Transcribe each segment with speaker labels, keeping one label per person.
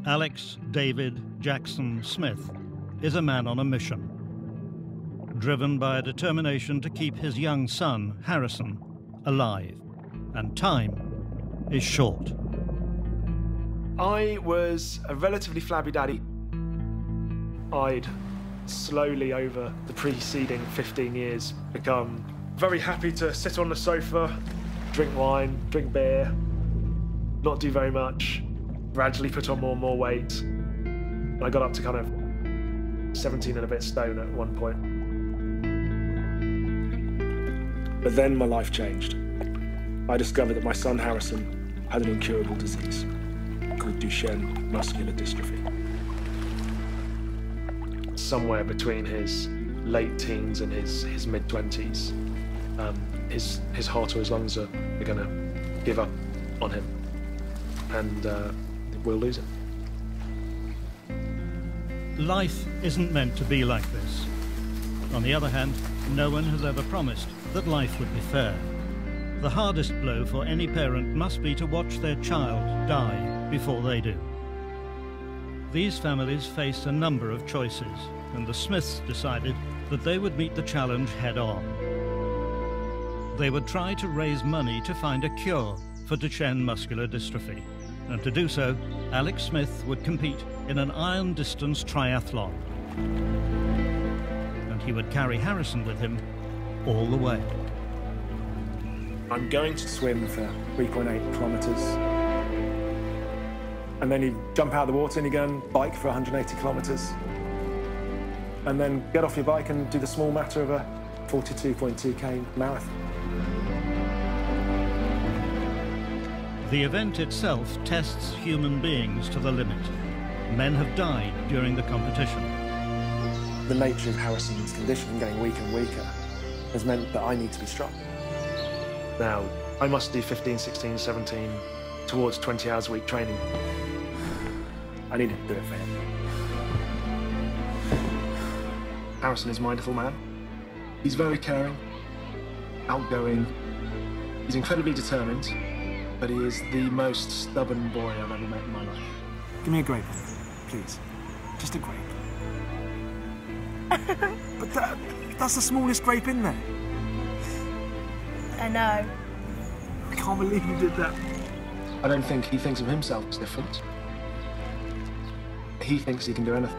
Speaker 1: Alex David Jackson Smith is a man on a mission, driven by a determination to keep his young son, Harrison, alive, and time is short.
Speaker 2: I was a relatively flabby daddy. I'd slowly, over the preceding 15 years, become very happy to sit on the sofa, drink wine, drink beer, not do very much, gradually put on more and more weight. I got up to kind of 17 and a bit stone at one point. But then my life changed. I discovered that my son Harrison had an incurable disease called Duchenne Muscular Dystrophy. Somewhere between his late teens and his mid-20s, his heart or his lungs are going to give up on him, and we'll lose him.
Speaker 1: Life isn't meant to be like this. On the other hand, no one has ever promised that life would be fair. The hardest blow for any parent must be to watch their child die before they do. These families faced a number of choices, and the Smiths decided that they would meet the challenge head-on. They would try to raise money to find a cure for Duchenne muscular dystrophy, and to do so, Alex Smith would compete in an iron-distance triathlon. And he would carry Harrison with him all the way.
Speaker 2: I'm going to swim for 3.8 kilometres. And then you jump out of the water and you go and bike for 180 kilometres. And then get off your bike and do the small matter of a 42.2k marathon.
Speaker 1: The event itself tests human beings to the limit. Men have died during the competition.
Speaker 2: The nature of Harrison's condition, getting weaker and weaker, has meant that I need to be strong. Now, I must do 15, 16, 17, towards 20 hours a week training. I needed to do it for him. Harrison is a mindful man. He's very caring, outgoing. He's incredibly determined, but he is the most stubborn boy I've ever met in my life. Give me a grape, please. Just a grape. But that's the smallest grape in there.
Speaker 3: I know.
Speaker 2: I can't believe you did that. I don't think he thinks of himself as different. He thinks he can do anything.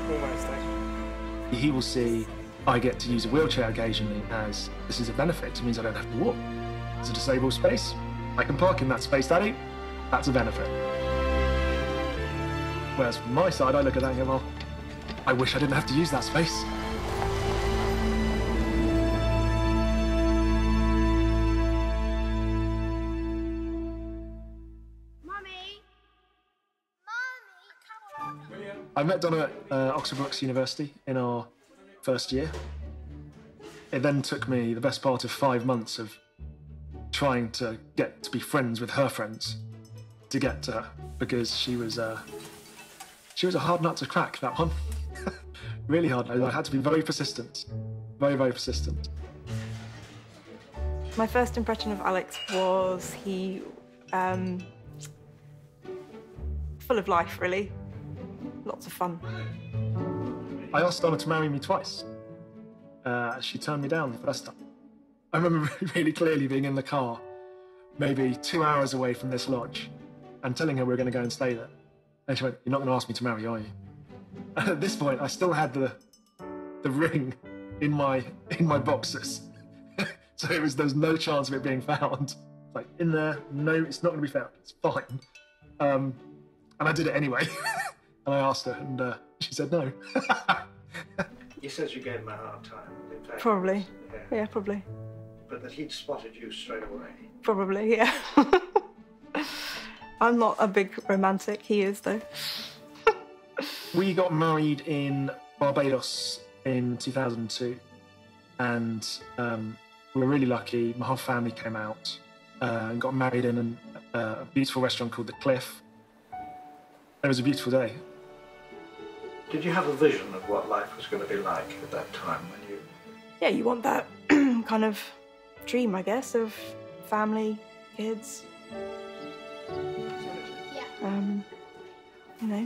Speaker 2: Almost, eh? He will see I get to use a wheelchair occasionally as this is a benefit. It means I don't have to walk. It's a disabled space. I can park in that space, Daddy. That's a benefit. Whereas from my side, I look at that and go, well, I wish I didn't have to use that space. I met Donna at Oxford Brookes University in our first year. It then took me the best part of 5 months of trying to get to be friends with her friends to get to her, because she was a hard nut to crack, that one. Really hard. I had to be very persistent, very, very persistent.
Speaker 4: My first impression of Alex was he full of life, really. Lots of fun.
Speaker 2: I asked Donna to marry me twice. She turned me down the first time. I remember really clearly being in the car, maybe 2 hours away from this lodge, and telling her we were going to go and stay there. And she went, "You're not going to ask me to marry, are you?" And at this point, I still had the ring in my boxers. So there was no chance of it being found. Like, in there, no, it's not going to be found. It's fine. And I did it anyway. And I asked her, and she said no.
Speaker 5: He says you gave him a hard time, in fact.
Speaker 4: Probably. Yeah, probably.
Speaker 5: But that he'd spotted you straight away.
Speaker 4: Probably, yeah. I'm not a big romantic. He is, though.
Speaker 2: We got married in Barbados in 2002. And we were really lucky. My whole family came out and got married in a beautiful restaurant called The Cliff. It was a beautiful day.
Speaker 5: Did you have a vision of what life was going to be like at that time when you...
Speaker 4: Yeah, you want that kind of dream, I guess, of family, kids.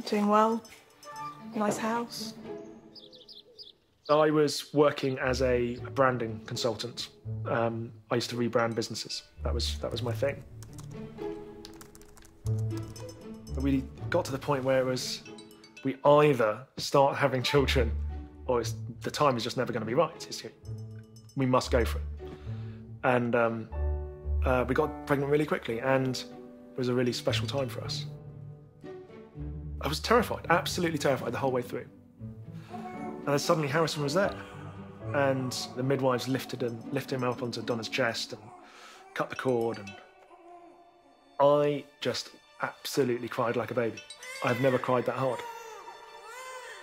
Speaker 4: doing well. Nice house.
Speaker 2: I was working as a branding consultant. I used to rebrand businesses. That was my thing. We got to the point where it was, we either start having children or the time is just never going to be right. We must go for it. And we got pregnant really quickly, and it was a really special time for us. I was terrified, absolutely terrified the whole way through. And then suddenly Harrison was there, and the midwives lifted him up onto Donna's chest and cut the cord, and I just absolutely cried like a baby. I've never cried that hard.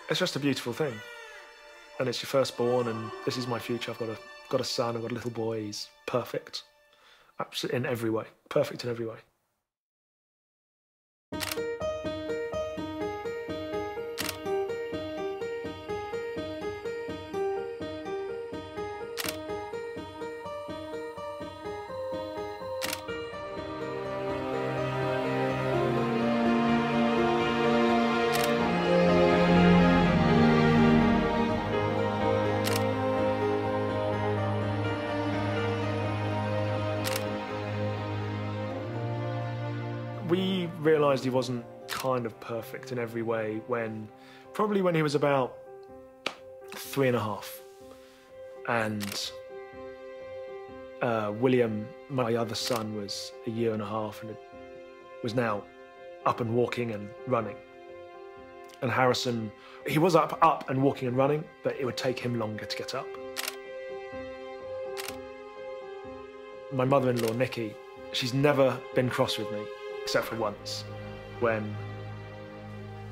Speaker 2: It's just a beautiful thing. And it's your firstborn, and this is my future. I've got a son, I've got a little boy. He's perfect, absolutely in every way, perfect in every way. We realised he wasn't kind of perfect in every way probably when he was about 3.5. And William, my other son, was 1.5 years and was now up and walking and running. And Harrison, he was up and walking and running, but it would take him longer to get up. My mother-in-law, Nikki, she's never been cross with me, except for once, when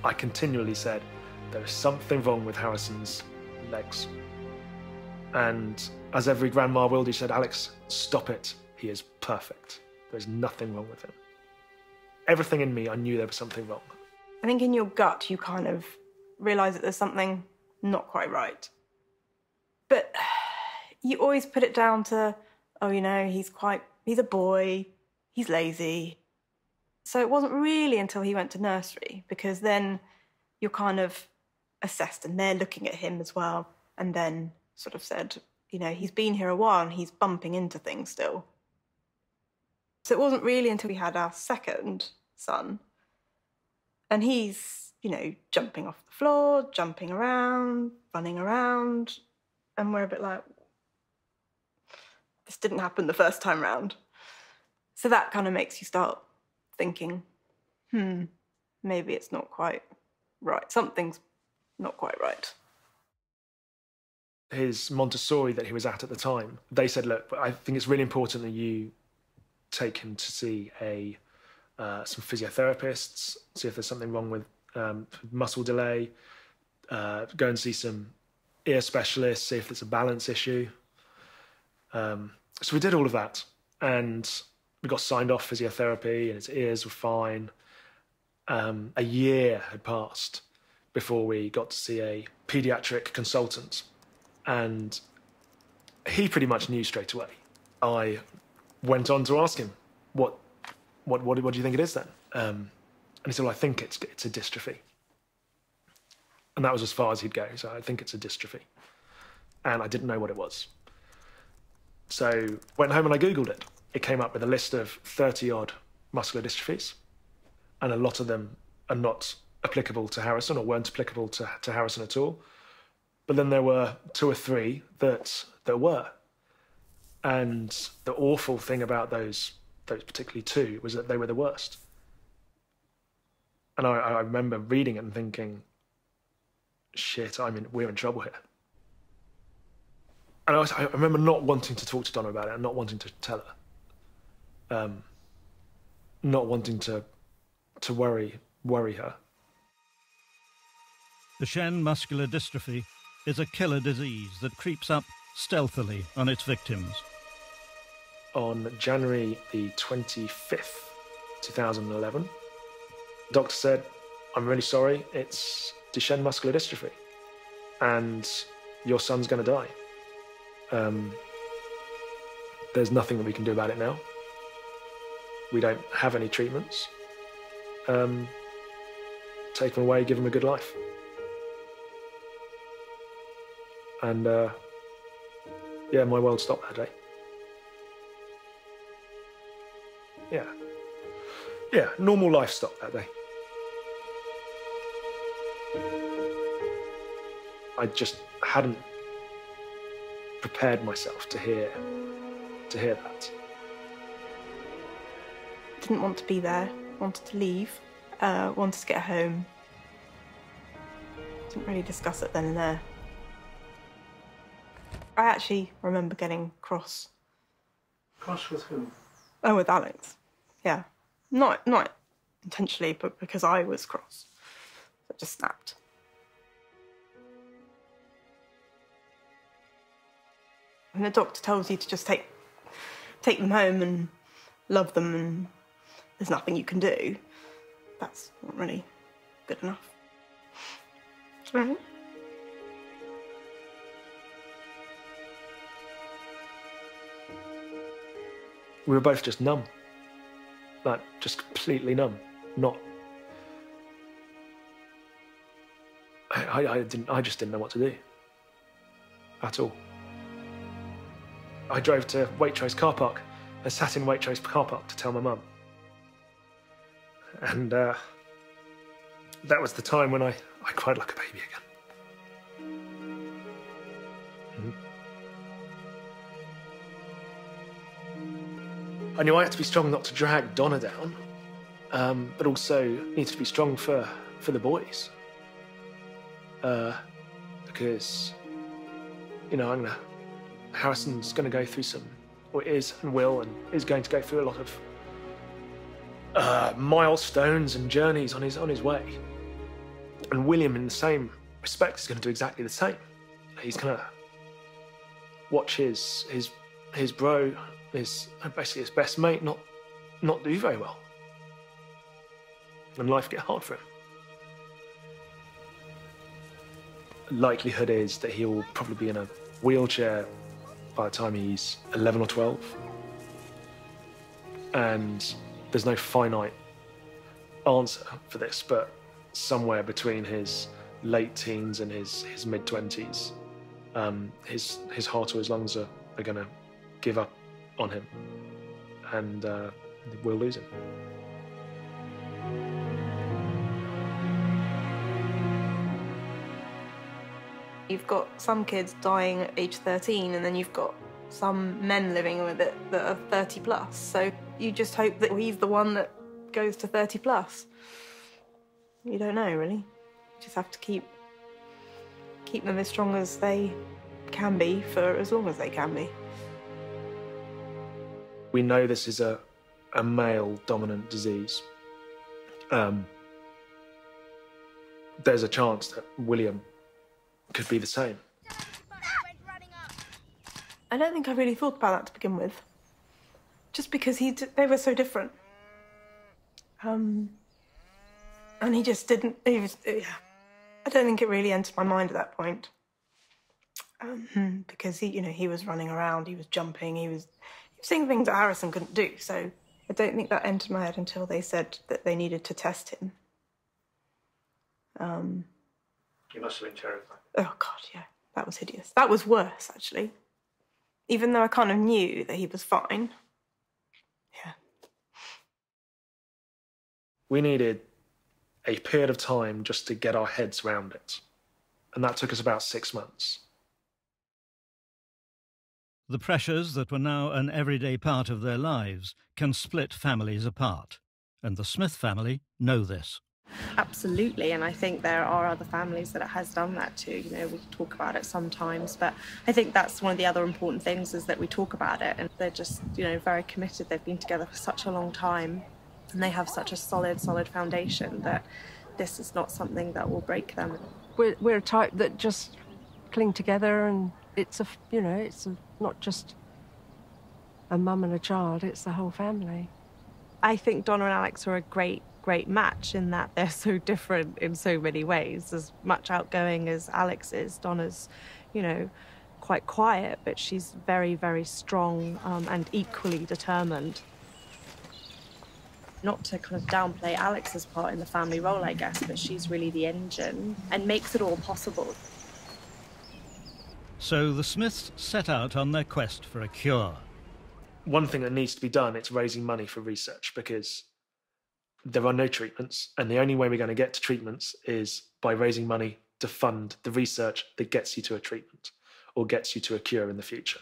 Speaker 2: I continually said, there is something wrong with Harrison's legs. And as every grandma will do, she said, Alex, stop it. He is perfect. There's nothing wrong with him. Everything in me, I knew there was something wrong.
Speaker 4: I think in your gut, you kind of realise that there's something not quite right. But you always put it down to, oh, he's a boy, he's lazy. So it wasn't really until he went to nursery, because then you're kind of assessed and they're looking at him as well, and then sort of said, he's been here a while and he's bumping into things still. So it wasn't really until we had our second son, and he's, jumping off the floor, jumping around, running around, and we're a bit like, this didn't happen the first time round. So that kind of makes you start thinking, maybe it's not quite right. Something's not quite right.
Speaker 2: His Montessori that he was at the time, they said, look, I think it's really important that you take him to see some physiotherapists, see if there's something wrong with muscle delay, go and see some ear specialists, see if it's a balance issue. So we did all of that, and we got signed off physiotherapy, and his ears were fine. A year had passed before we got to see a paediatric consultant, and he pretty much knew straight away. I went on to ask him, what do you think it is then? And he said, well, I think it's a dystrophy. And that was as far as he'd go. So I think it's a dystrophy. And I didn't know what it was. So went home and I Googled it. It came up with a list of 30-odd muscular dystrophies. And a lot of them are not applicable to Harrison, or weren't applicable to Harrison at all. But then there were 2 or 3 that were. And the awful thing about those particularly 2 was that they were the worst. And I remember reading it and thinking, shit, we're in trouble here. And I remember not wanting to talk to Donna about it and not wanting to tell her. Not wanting to worry her.
Speaker 1: Duchenne muscular dystrophy is a killer disease that creeps up stealthily on its victims.
Speaker 2: On January the 25th, 2011, the doctor said, I'm really sorry, it's Duchenne muscular dystrophy, and your son's going to die. There's nothing that we can do about it now. We don't have any treatments. take him away, give him a good life. And, yeah, my world stopped that day. Yeah, normal life stopped that day. I just hadn't prepared myself to hear that.
Speaker 4: Didn't want to be there, wanted to leave, wanted to get home. Didn't really discuss it then and there. I actually remember getting cross.
Speaker 5: Cross with whom?
Speaker 4: Oh, with Alex. Yeah. Not intentionally, but because I was cross. It just snapped. When the doctor tells you to just take them home and love them and there's nothing you can do, that's not really good enough. Right?
Speaker 2: We were both just numb. Like, just completely numb. Not... I just didn't know what to do. At all. I drove to Waitrose car park. I sat in Waitrose car park to tell my mum. And that was the time when I cried like a baby again. I knew I had to be strong not to drag Donna down, but also needed to be strong for the boys. Because, you know, Harrison's going to go through some, or is and will, and is going to go through a lot of milestones and journeys on his way. And William, in the same respect, is going to do exactly the same. He's going to watch his bro, basically his best mate, not do very well, and life get hard for him. Likelihood is that he will probably be in a wheelchair by the time he's 11 or 12. And there's no finite answer for this, but somewhere between his late teens and his mid-20s, his heart or his lungs are going to give up on him, and we'll lose him.
Speaker 4: You've got some kids dying at age 13, and then you've got some men living with it that are 30 plus. So you just hope that he's the one that goes to 30 plus. You don't know, really. You just have to keep them as strong as they can be for as long as they can be.
Speaker 2: We know this is a male-dominant disease. There's a chance that William could be the same.
Speaker 4: I don't think I really thought about that to begin with. Just because they were so different. And he just didn't, yeah. I don't think it really entered my mind at that point. Because he was running around, he was jumping, he was seeing things that Harrison couldn't do. So I don't think that entered my head until they said that they needed to test him.
Speaker 5: You must have been terrified.
Speaker 4: Oh, God, yeah. That was hideous. That was worse, actually. Even though I kind of knew that he was fine. Yeah.
Speaker 2: We needed a period of time just to get our heads around it. And that took us about 6 months.
Speaker 1: The pressures that were now an everyday part of their lives can split families apart. And the Smith family know this.
Speaker 6: Absolutely, and I think there are other families that it has done that too. We talk about it sometimes, but I think that's one of the other important things is that we talk about it, and they're just, very committed. They've been together for such a long time, and they have such a solid foundation that this is not something that will break them.
Speaker 7: We're a type that just cling together, and it's not just a mum and a child, it's the whole family.
Speaker 6: I think Donna and Alex are a great match in that they're so different in so many ways. As much outgoing as Alex is, Donna's, quite quiet, but she's very, very strong and equally determined. Not to kind of downplay Alex's part in the family role, I guess, but she's really the engine and makes it all possible.
Speaker 1: So the Smiths set out on their quest for a cure.
Speaker 2: One thing that needs to be done is raising money for research, because there are no treatments, and the only way we're going to get to treatments is by raising money to fund the research that gets you to a treatment or gets you to a cure in the future.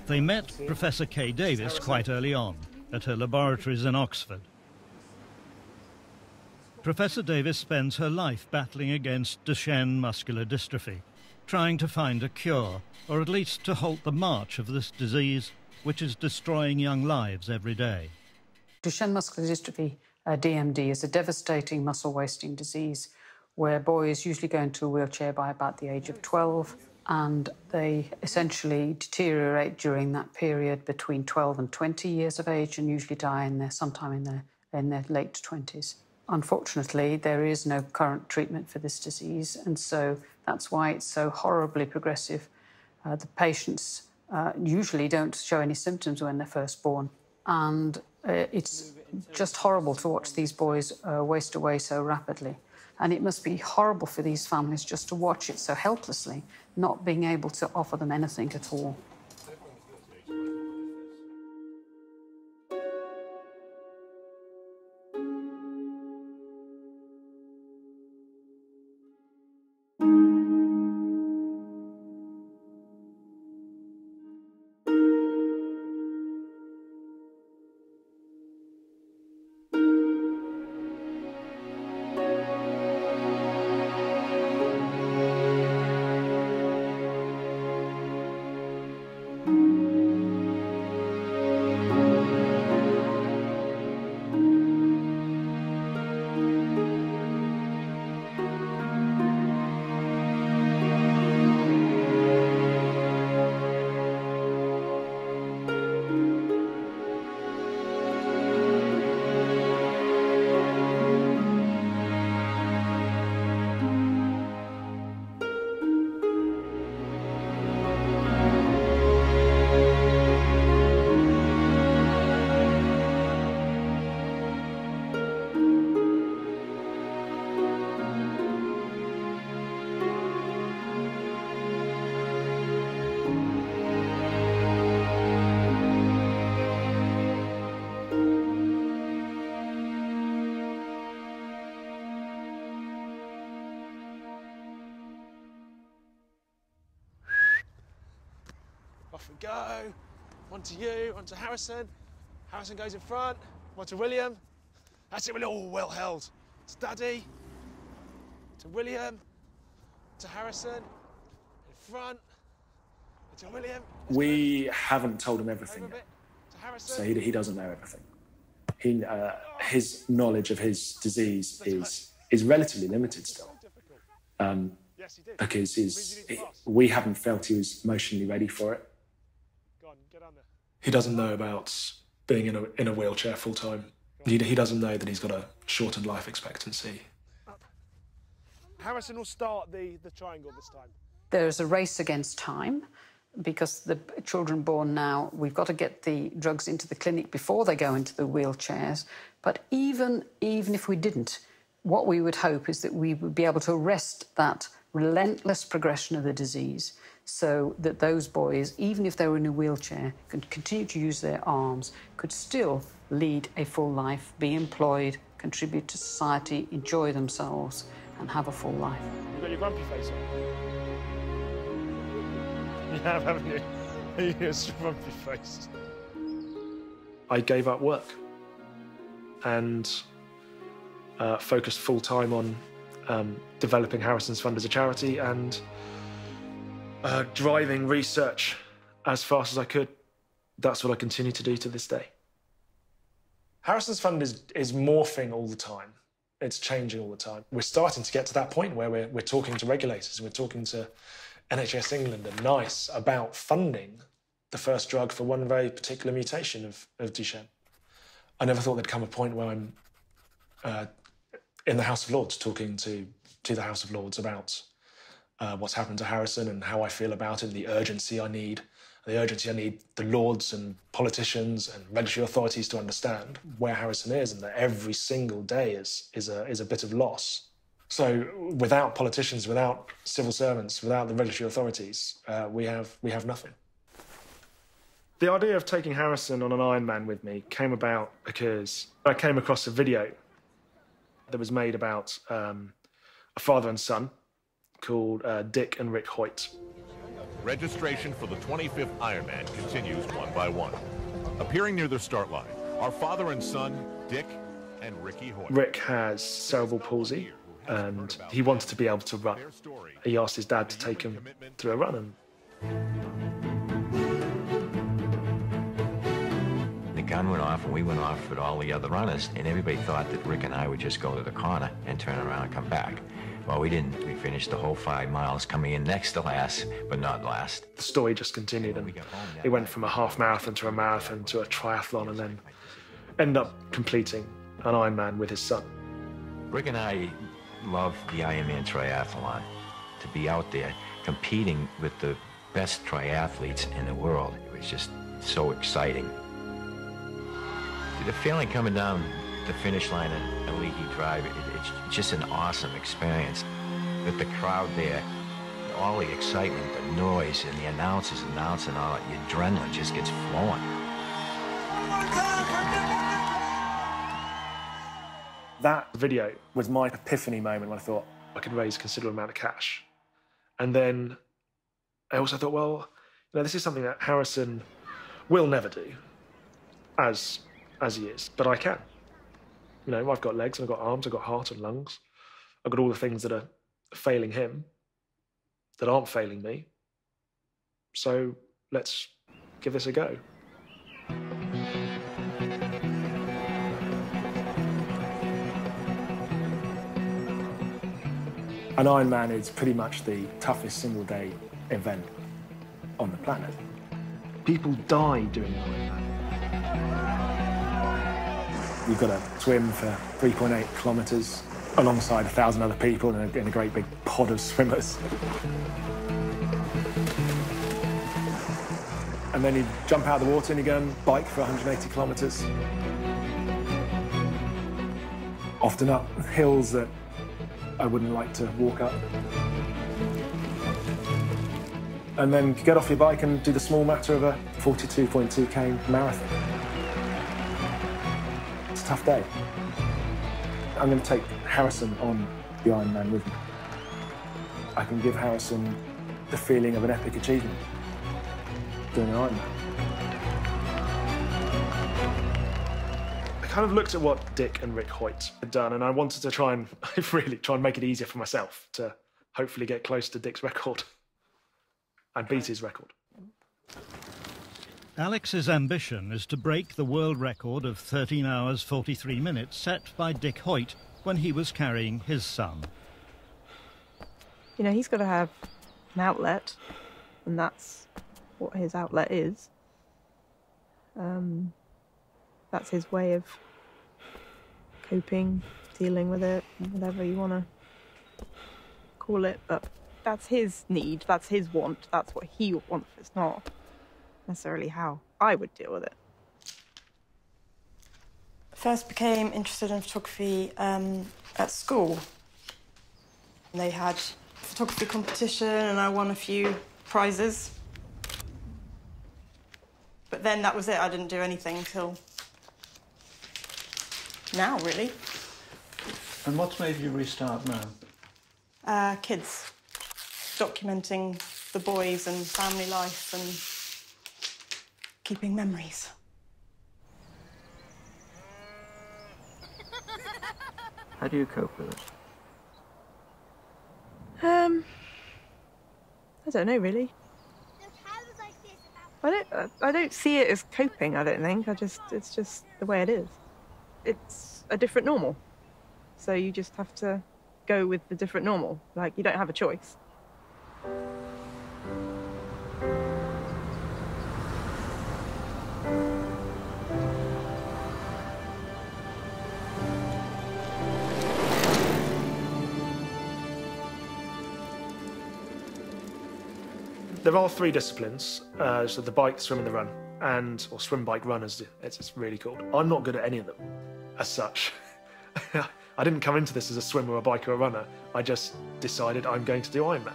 Speaker 1: They met Professor Kay Davis quite early on at her laboratories in Oxford. Professor Davis spends her life battling against Duchenne muscular dystrophy, trying to find a cure, or at least to halt the march of this disease, which is destroying young lives every day.
Speaker 8: Duchenne muscular dystrophy, DMD, is a devastating muscle-wasting disease where boys usually go into a wheelchair by about the age of 12, and they essentially deteriorate during that period between 12 and 20 years of age, and usually die sometime in their late 20s. Unfortunately, there is no current treatment for this disease, and so that's why it's so horribly progressive. The patients usually don't show any symptoms when they're first born, and it's just horrible to watch these boys waste away so rapidly. And it must be horrible for these families just to watch it so helplessly, not being able to offer them anything at all.
Speaker 2: Off we go. One to you, one to Harrison. Harrison goes in front. One to William. That's it, William. Oh, well held. To Daddy. To William. To Harrison. In front. To William. We haven't told him everything yet. So he doesn't know everything. His knowledge of his disease is relatively limited still. Because we haven't felt he was emotionally ready for it. He doesn't know about being in a wheelchair full time. He doesn't know that he's got a shortened life expectancy. Harrison will start the triangle this time.
Speaker 8: There's a race against time because the children born now, we've got to get the drugs into the clinic before they go into the wheelchairs. But even if we didn't, what we would hope is that we would be able to arrest that relentless progression of the disease so that those boys, even if they were in a wheelchair, could continue to use their arms, could still lead a full life, be employed, contribute to society, enjoy themselves, and have a full life.
Speaker 2: You've got your grumpy face on. You have, haven't you? You're grumpy faced. I gave up work and focused full time on developing Harrison's Fund as a charity and driving research as fast as I could. That's what I continue to do to this day. Harrison's Fund is morphing all the time. It's changing all the time. We're starting to get to that point where we're talking to regulators, we're talking to NHS England and NICE about funding the first drug for one very particular mutation of Duchenne. I never thought there'd come a point where I'm in the House of Lords talking to the House of Lords about what's happened to Harrison and how I feel about it, the urgency I need, The urgency I need the lords and politicians and regulatory authorities to understand where Harrison is and that every single day is a bit of loss. So without politicians, without civil servants, without the regulatory authorities, we have nothing. The idea of taking Harrison on an Ironman with me came about because I came across a video that was made about a father and son called Dick and Rick Hoyt.
Speaker 9: Registration for the 25th Ironman continues one by one. Appearing near the start line are father and son, Dick and Ricky Hoyt. Rick
Speaker 2: has cerebral palsy and he wanted to be able to run. He asked his dad to take him through a run.
Speaker 10: The gun went off and we went off with all the other runners, and everybody thought that Rick and I would just go to the corner and turn around and come back. Well, we didn't. We finished the whole 5 miles, coming in next to last, but not last.
Speaker 2: The story just continued, and it went from a half marathon to a marathon to a triathlon, and then ended up completing an Ironman with his son.
Speaker 10: Rick and I love the Ironman triathlon. To be out there competing with the best triathletes in the world, it was just so exciting. The feeling coming down the finish line at Leahy Drive, it's just an awesome experience. With the crowd there, all the excitement, the noise, and the announcers announcing, all your adrenaline just gets flowing.
Speaker 2: That video was my epiphany moment when I thought I could raise a considerable amount of cash. And then I also thought, well, this is something that Harrison will never do, as he is, but I can. I've got legs, and I've got arms, I've got heart and lungs. I've got all the things that are failing him that aren't failing me. So let's give this a go. An Ironman is pretty much the toughest single-day event on the planet. People die doing an Ironman. You've got to swim for 3.8 kilometres alongside 1,000 other people in a great big pod of swimmers. And then you jump out of the water and you go and bike for 180 kilometres. Often up hills that I wouldn't like to walk up. And then you get off your bike and do the small matter of a 42.2k marathon. It's a tough day. I'm going to take Harrison on the Ironman with me. I can give Harrison the feeling of an epic achievement doing an Ironman. I kind of looked at what Dick and Rick Hoyt had done, and I wanted to try and make it easier for myself to hopefully get close to Dick's record and beat his record.
Speaker 1: Alex's ambition is to break the world record of 13 hours 43 minutes set by Dick Hoyt when he was carrying his son.
Speaker 4: He's got to have an outlet, and that's what his outlet is. That's his way of coping, dealing with it, whatever you want to call it, but that's his need, that's his want, that's what he wants. It's not necessarily how I would deal with it. First became interested in photography at school. They had a photography competition and I won a few prizes. But then that was it. I didn't do anything until now, really.
Speaker 5: And what's made you restart now?
Speaker 4: Kids. Documenting the boys and family life and keeping memories.
Speaker 5: How do you cope with it?
Speaker 4: I don't know, really. I don't see it as coping, I don't think. It's just the way it is. It's a different normal. So you just have to go with the different normal. Like, you don't have a choice.
Speaker 2: There are 3 disciplines, so the bike, the swim and the run, or swim, bike, run as it's really called. I'm not good at any of them, as such. I didn't come into this as a swimmer, a biker, or a runner. I just decided I'm going to do Ironman.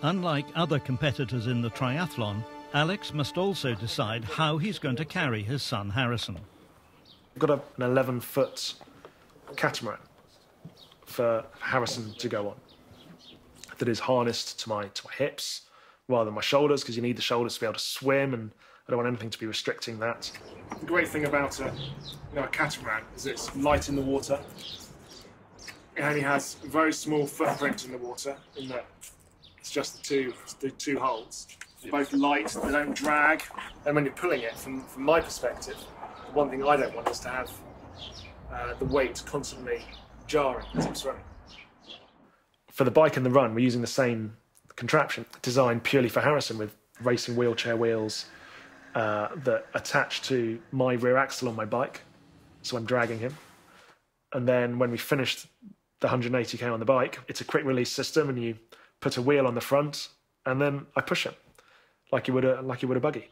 Speaker 1: Unlike other competitors in the triathlon, Alex must also decide how he's going to carry his son Harrison.
Speaker 2: I've got an 11-foot catamaran for Harrison to go on that is harnessed to my hips rather than my shoulders, because you need the shoulders to be able to swim, and I don't want anything to be restricting that. The great thing about a catamaran is it's light in the water. It only has a very small footprint in the water, in that it's just the two holes. They're both light, they don't drag, and when you're pulling it, from my perspective, the one thing I don't want is to have the weight constantly jarring as I'm swimming. For the bike and the run, we're using the same contraption, designed purely for Harrison, with racing wheelchair wheels that attach to my rear axle on my bike, so I'm dragging him. And then when we finished the 180k on the bike, it's a quick release system, and you put a wheel on the front, and then I push him like you would a buggy.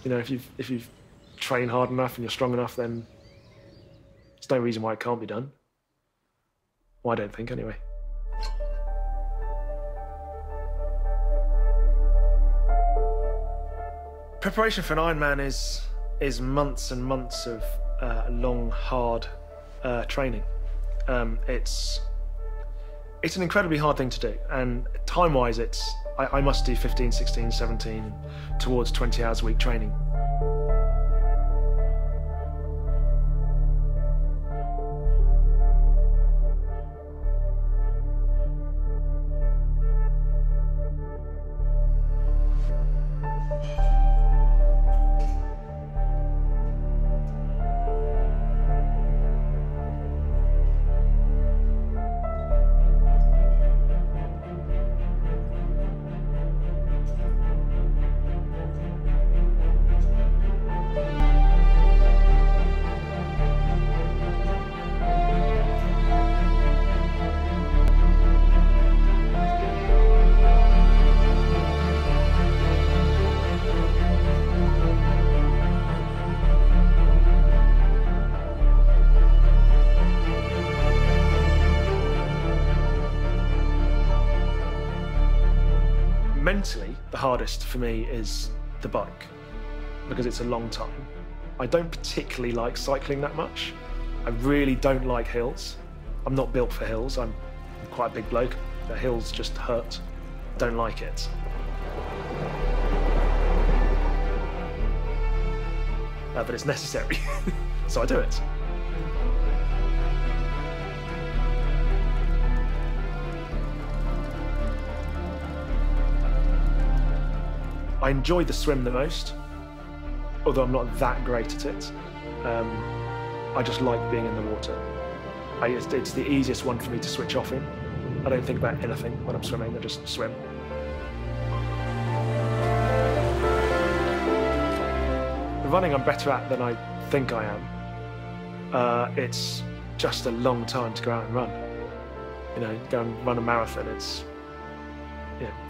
Speaker 2: You know, if you've trained hard enough and you're strong enough, then there's no reason why it can't be done. Well, I don't think, anyway. Preparation for an Ironman is months and months of long, hard training. It's an incredibly hard thing to do, and time-wise, I must do 15, 16, 17, towards 20 hours a week training. Mentally, the hardest for me is the bike, because it's a long time. I don't particularly like cycling that much. I really don't like hills. I'm not built for hills. I'm quite a big bloke. The hills just hurt. Don't like it. But it's necessary, so I do it. I enjoy the swim the most, although I'm not that great at it. I just like being in the water. It's the easiest one for me to switch off in. I don't think about anything when I'm swimming, I just swim. The running I'm better at than I think I am. It's just a long time to go out and run. You know, go and run a marathon, it's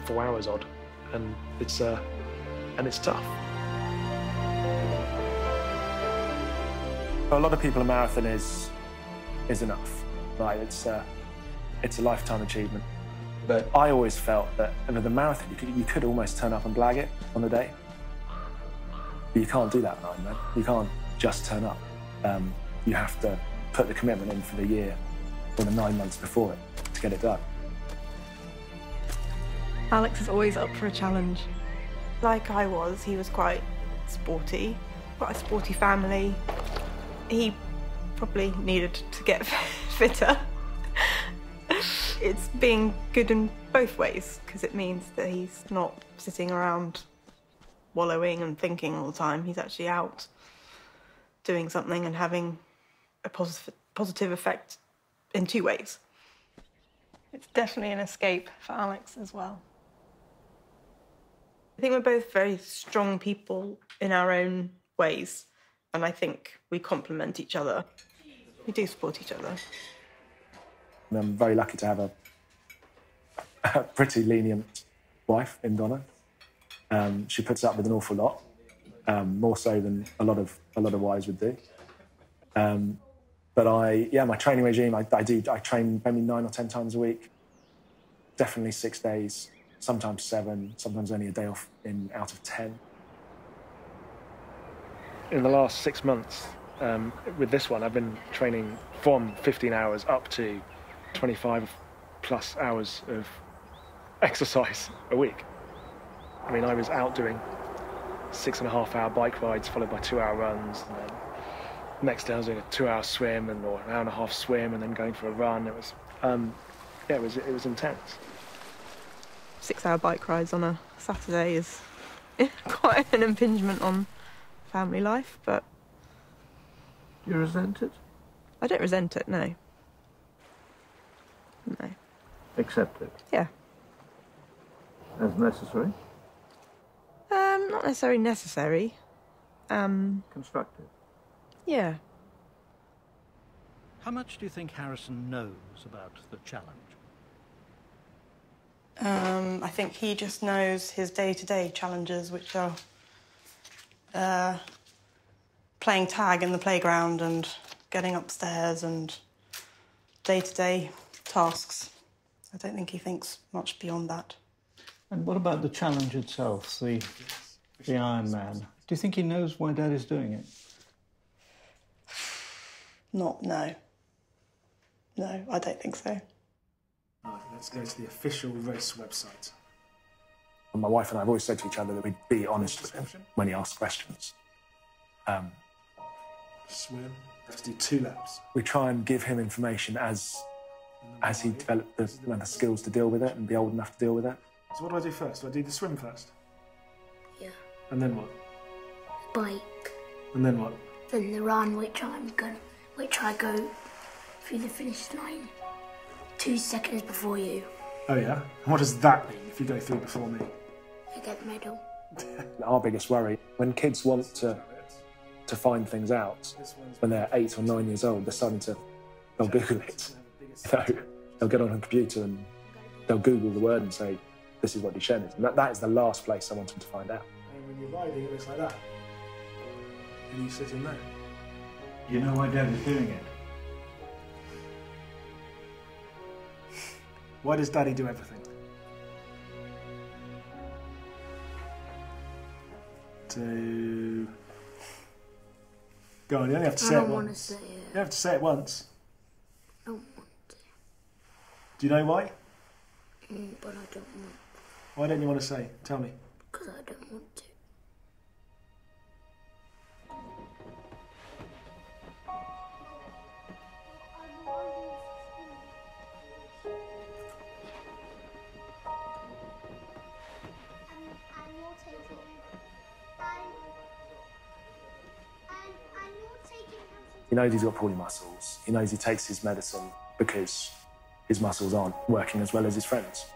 Speaker 2: 4 hours odd, and it's tough. For a lot of people, a marathon is enough, right? It's a lifetime achievement. But I always felt that with the marathon, you could almost turn up and blag it on the day. But you can't do that in Ironman. You can't just turn up. You have to put the commitment in for the year or the 9 months before it to get it done.
Speaker 4: Alex is always up for a challenge. Like I was, he was quite sporty, quite a sporty family. He probably needed to get fitter. It's being good in both ways, because it means that he's not sitting around wallowing and thinking all the time. He's actually out doing something and having a positive effect in 2 ways. It's definitely an escape for Alex as well. I think we're both very strong people in our own ways, and I think we complement each other. We do support each other.
Speaker 2: I'm very lucky to have a a pretty lenient wife in Donna. She puts up with an awful lot, more so than a lot of wives would do. But my training regime, I train maybe 9 or 10 times a week. Definitely 6 days, sometimes 7, sometimes only a day off out of 10. In the last 6 months, with this one, I've been training from 15 hours up to 25 plus hours of exercise a week. I mean, I was out doing 6.5-hour bike rides followed by 2-hour runs, and then next day I was doing a 2-hour swim or an hour-and-a-half swim, and then going for a run. It was, it was intense.
Speaker 4: 6-hour bike rides on a Saturday is quite an impingement on family life, but...
Speaker 5: You resent it?
Speaker 4: I don't resent it, no. No.
Speaker 5: Accept it?
Speaker 4: Yeah.
Speaker 5: As necessary?
Speaker 4: Not necessarily necessary.
Speaker 5: Constructive?
Speaker 4: Yeah.
Speaker 1: How much do you think Harrison knows about the challenge?
Speaker 4: I think he just knows his day-to-day challenges, which are playing tag in the playground and getting upstairs and day-to-day tasks. I don't think he thinks much beyond that.
Speaker 5: And what about the challenge itself, the Ironman? Do you think he knows why Dad is doing it?
Speaker 4: No, I don't think so.
Speaker 2: Right, let's go to the official race website. My wife and I have always said to each other that we'd be honest with him when he asks questions. Swim. Let's do 2 laps. We try and give him information as he develops the skills to deal with it and be old enough to deal with it. So what do I do first? Do I do the swim first?
Speaker 11: Yeah.
Speaker 2: And then what?
Speaker 11: Bike.
Speaker 2: And then what?
Speaker 11: Then the run, which I go through the finish line 2 seconds before you.
Speaker 2: Oh yeah? And what does that mean if you go through before me?
Speaker 11: I get the medal.
Speaker 2: Our biggest worry, when kids want to find things out, when they're 8 or 9 years old, they'll Google it. So they'll get on a computer and they'll Google the word and say, this is what Duchenne is. And that is the last place I want them to find out. And when you're riding, it looks like that. And you sit in there.
Speaker 5: You know why Dad is doing it?
Speaker 2: Why does Daddy do everything? Go on, you only have to say it once.
Speaker 11: I don't want to say it.
Speaker 2: You have to say it once.
Speaker 11: I don't want to.
Speaker 2: Do you know why?
Speaker 11: But I don't want.
Speaker 2: Why don't you want to say? Tell me.
Speaker 11: Because I don't want to.
Speaker 2: He knows he's got poorly muscles. He knows he takes his medicine because his muscles aren't working as well as his friends.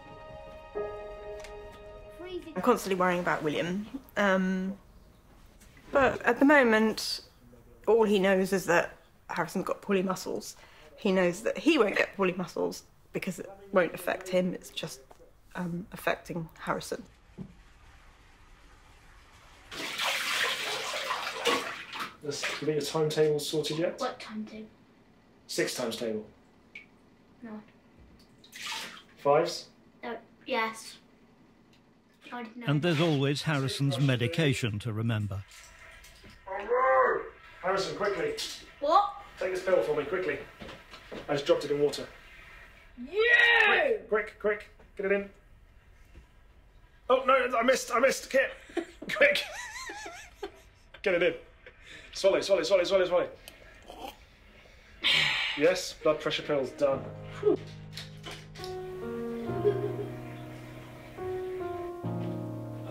Speaker 4: I'm constantly worrying about William. But at the moment, all he knows is that Harrison's got poorly muscles. He knows that he won't get poorly muscles because it won't affect him. It's just affecting Harrison.
Speaker 2: Have you got your timetable sorted yet?
Speaker 11: What timetable?
Speaker 2: 6 times table.
Speaker 11: No.
Speaker 2: 5s?
Speaker 11: No. Yes.
Speaker 1: And there's always Harrison's medication to remember.
Speaker 2: Harrison, quickly.
Speaker 11: What?
Speaker 2: Take this pill for me, quickly. I just dropped it in water.
Speaker 11: Yeah!
Speaker 2: Quick, get it in. Oh, no, I missed, Kit. Quick. Get it in. Swallow. Yes, blood pressure pills, done. Whew.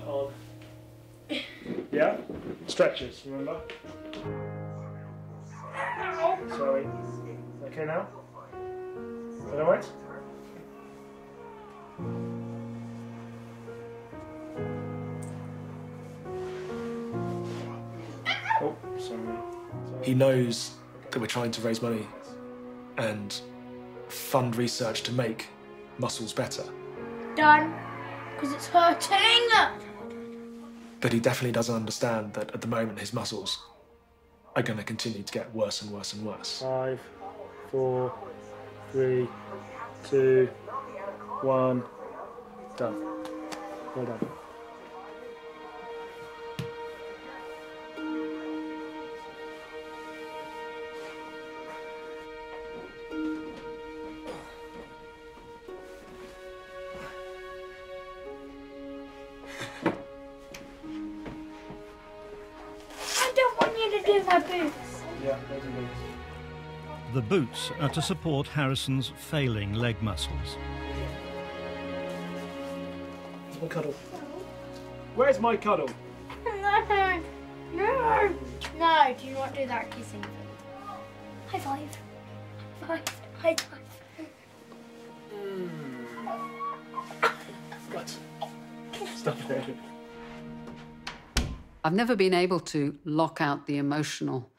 Speaker 2: On. Yeah? Stretches, remember? Sorry. Okay now? Is that alright? Oh, sorry. He knows that we're trying to raise money and fund research to make muscles better.
Speaker 11: done because it's hurting.
Speaker 2: But he definitely doesn't understand that at the moment his muscles are going to continue to get worse and worse and worse.
Speaker 12: 5, 4, 3, 2, 1, done. Well done.
Speaker 11: I don't want you to do my boots.
Speaker 12: Yeah, those are boots.
Speaker 1: The boots are to support Harrison's failing leg muscles.
Speaker 12: Where's my cuddle? Where's my cuddle?
Speaker 11: No, no, no, do not do that kissing thing. High five. High five.
Speaker 2: But stop it.
Speaker 8: I've never been able to lock out the emotional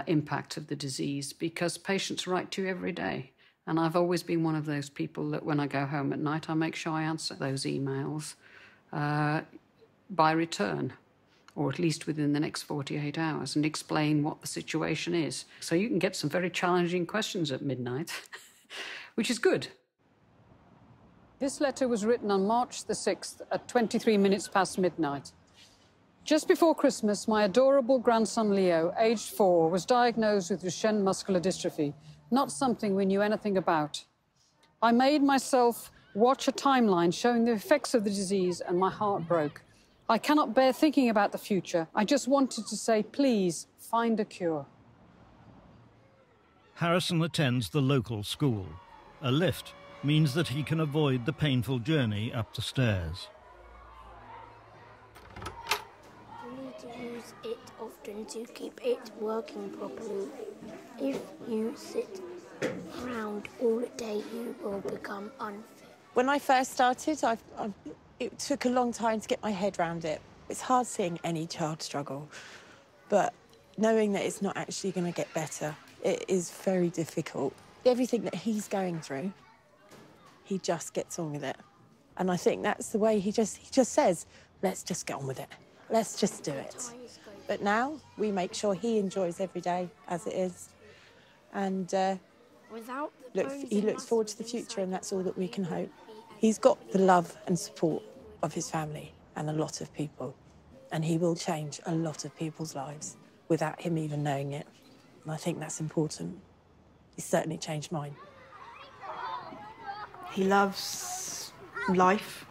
Speaker 8: impact of the disease because patients write to you every day. And I've always been one of those people that when I go home at night, I make sure I answer those emails by return, or at least within the next 48 hours, and explain what the situation is. So you can get some very challenging questions at midnight, which is good. This letter was written on March the 6th at 23 minutes past midnight. Just before Christmas, my adorable grandson Leo, aged 4, was diagnosed with Duchenne muscular dystrophy, not something we knew anything about. I made myself watch a timeline showing the effects of the disease and my heart broke. I cannot bear thinking about the future. I just wanted to say, please, find a cure.
Speaker 1: Harrison attends the local school. A lift means that he can avoid the painful journey up the stairs.
Speaker 11: You need to use it often to keep it working properly. If you sit around all day, you will become unfit.
Speaker 13: When I first started, it took a long time to get my head around it. It's hard seeing any child struggle, but knowing that it's not actually going to get better, it is very difficult. Everything that he's going through, he just gets on with it. And I think that's the way he just says, let's just get on with it. Let's just do it. But now we make sure he enjoys every day as it is. And he looks forward to the future, and that's all that we can hope. He's got the love and support of his family and a lot of people, and he will change a lot of people's lives without him even knowing it. And I think that's important. He's certainly changed mine.
Speaker 4: He loves life.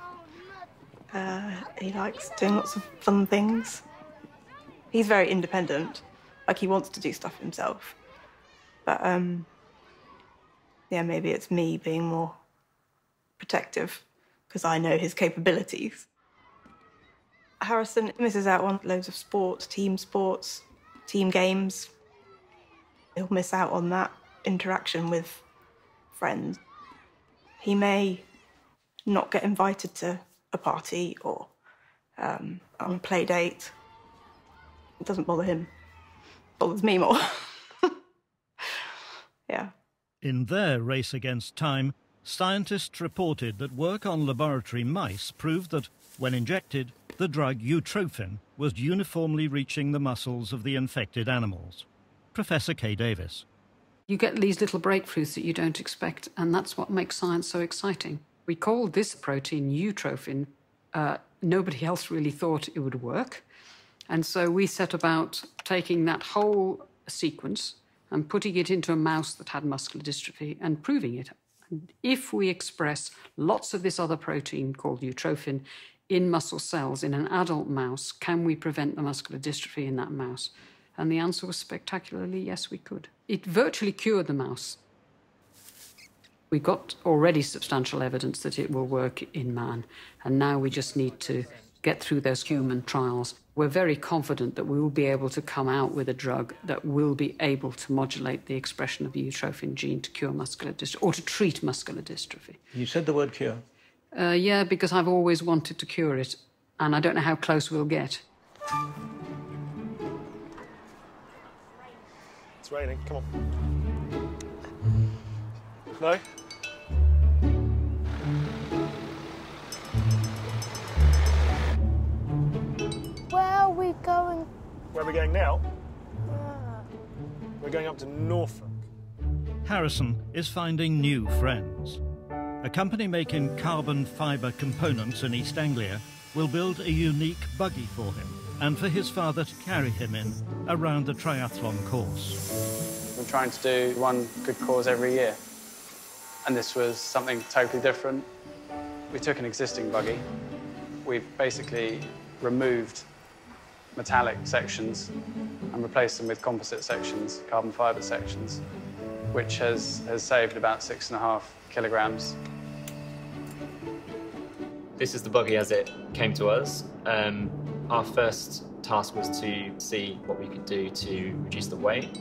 Speaker 4: He likes doing lots of fun things. He's very independent. Like, he wants to do stuff himself. But, yeah, maybe it's me being more protective because I know his capabilities. Harrison misses out on loads of sports, team games. He'll miss out on that interaction with friends. He may not get invited to a party or on a play date. It doesn't bother him. It bothers me more. Yeah.
Speaker 1: In their race against time, scientists reported that work on laboratory mice proved that, when injected, the drug Utrophin was uniformly reaching the muscles of the infected animals. Professor Kay Davis.
Speaker 8: You get these little breakthroughs that you don't expect, and that's what makes science so exciting. We called this protein Utrophin. Nobody else really thought it would work. And so we set about taking that whole sequence and putting it into a mouse that had muscular dystrophy and proving it. And if we express lots of this other protein called Utrophin in muscle cells in an adult mouse, can we prevent the muscular dystrophy in that mouse? And the answer was spectacularly yes, we could. It virtually cured the mouse. We got already substantial evidence that it will work in man, and now we just need to get through those human trials. We're very confident that we will be able to come out with a drug that will be able to modulate the expression of the Utrophin gene to cure muscular dystrophy, or to treat muscular dystrophy.
Speaker 5: You said the word cure.
Speaker 8: Yeah, because I've always wanted to cure it, and I don't know how close we'll get.
Speaker 12: It's raining, come on. No? Where are we going now? We're going up to Norfolk.
Speaker 1: Harrison is finding new friends. A company making carbon fibre components in East Anglia will build a unique buggy for him and for his father to carry him in around the triathlon course.
Speaker 14: We're trying to do one good cause every year, and this was something totally different. We took an existing buggy. We've basically removed metallic sections and replaced them with composite sections, carbon fibre sections, which has saved about 6.5 kilograms.
Speaker 15: This is the buggy as it came to us. Our first task was to see what we could do to reduce the weight.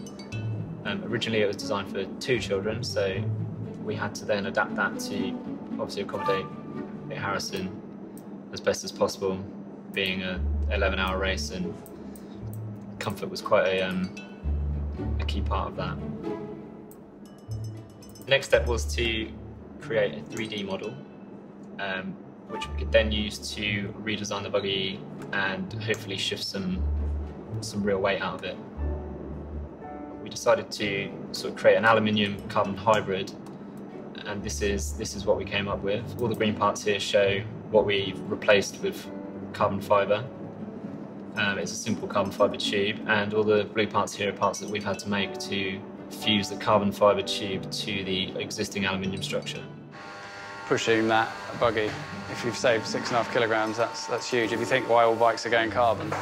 Speaker 15: Originally it was designed for 2 children, so we had to then adapt that to obviously accommodate Harrison as best as possible, being an 11-hour race, and comfort was quite a key part of that. The next step was to create a 3D model, which we could then use to redesign the buggy and hopefully shift some real weight out of it. We decided to sort of create an aluminium carbon hybrid, and this is what we came up with. All the green parts here show what we've replaced with carbon fibre. It's a simple carbon fibre tube, and all the blue parts here are parts that we've had to make to fuse the carbon fibre tube to the existing aluminium structure.
Speaker 14: Pushing that buggy, if you've saved 6.5 kilograms, that's huge. If you think why all bikes are going carbon,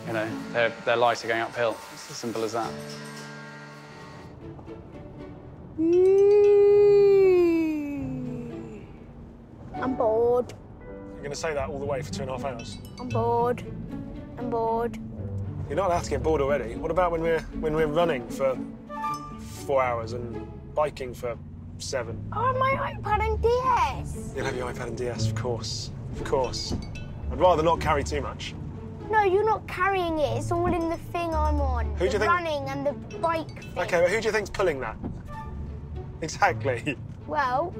Speaker 14: you know, they're lighter going uphill. It's as simple as that.
Speaker 11: I'm bored.
Speaker 12: You're going to say that all the way for 2.5 hours?
Speaker 11: I'm bored. I'm bored.
Speaker 12: You're not allowed to get bored already. What about when we're running for 4 hours and biking for 7?
Speaker 11: Oh, my iPad and DS.
Speaker 12: You'll have your iPad and DS, of course. Of course. I'd rather not carry too much.
Speaker 11: No, you're not carrying it. It's all in the thing I'm on.
Speaker 12: Who do you think?
Speaker 11: Running and the bike thing.
Speaker 12: OK, but who do you think's pulling that? Exactly.
Speaker 11: Well,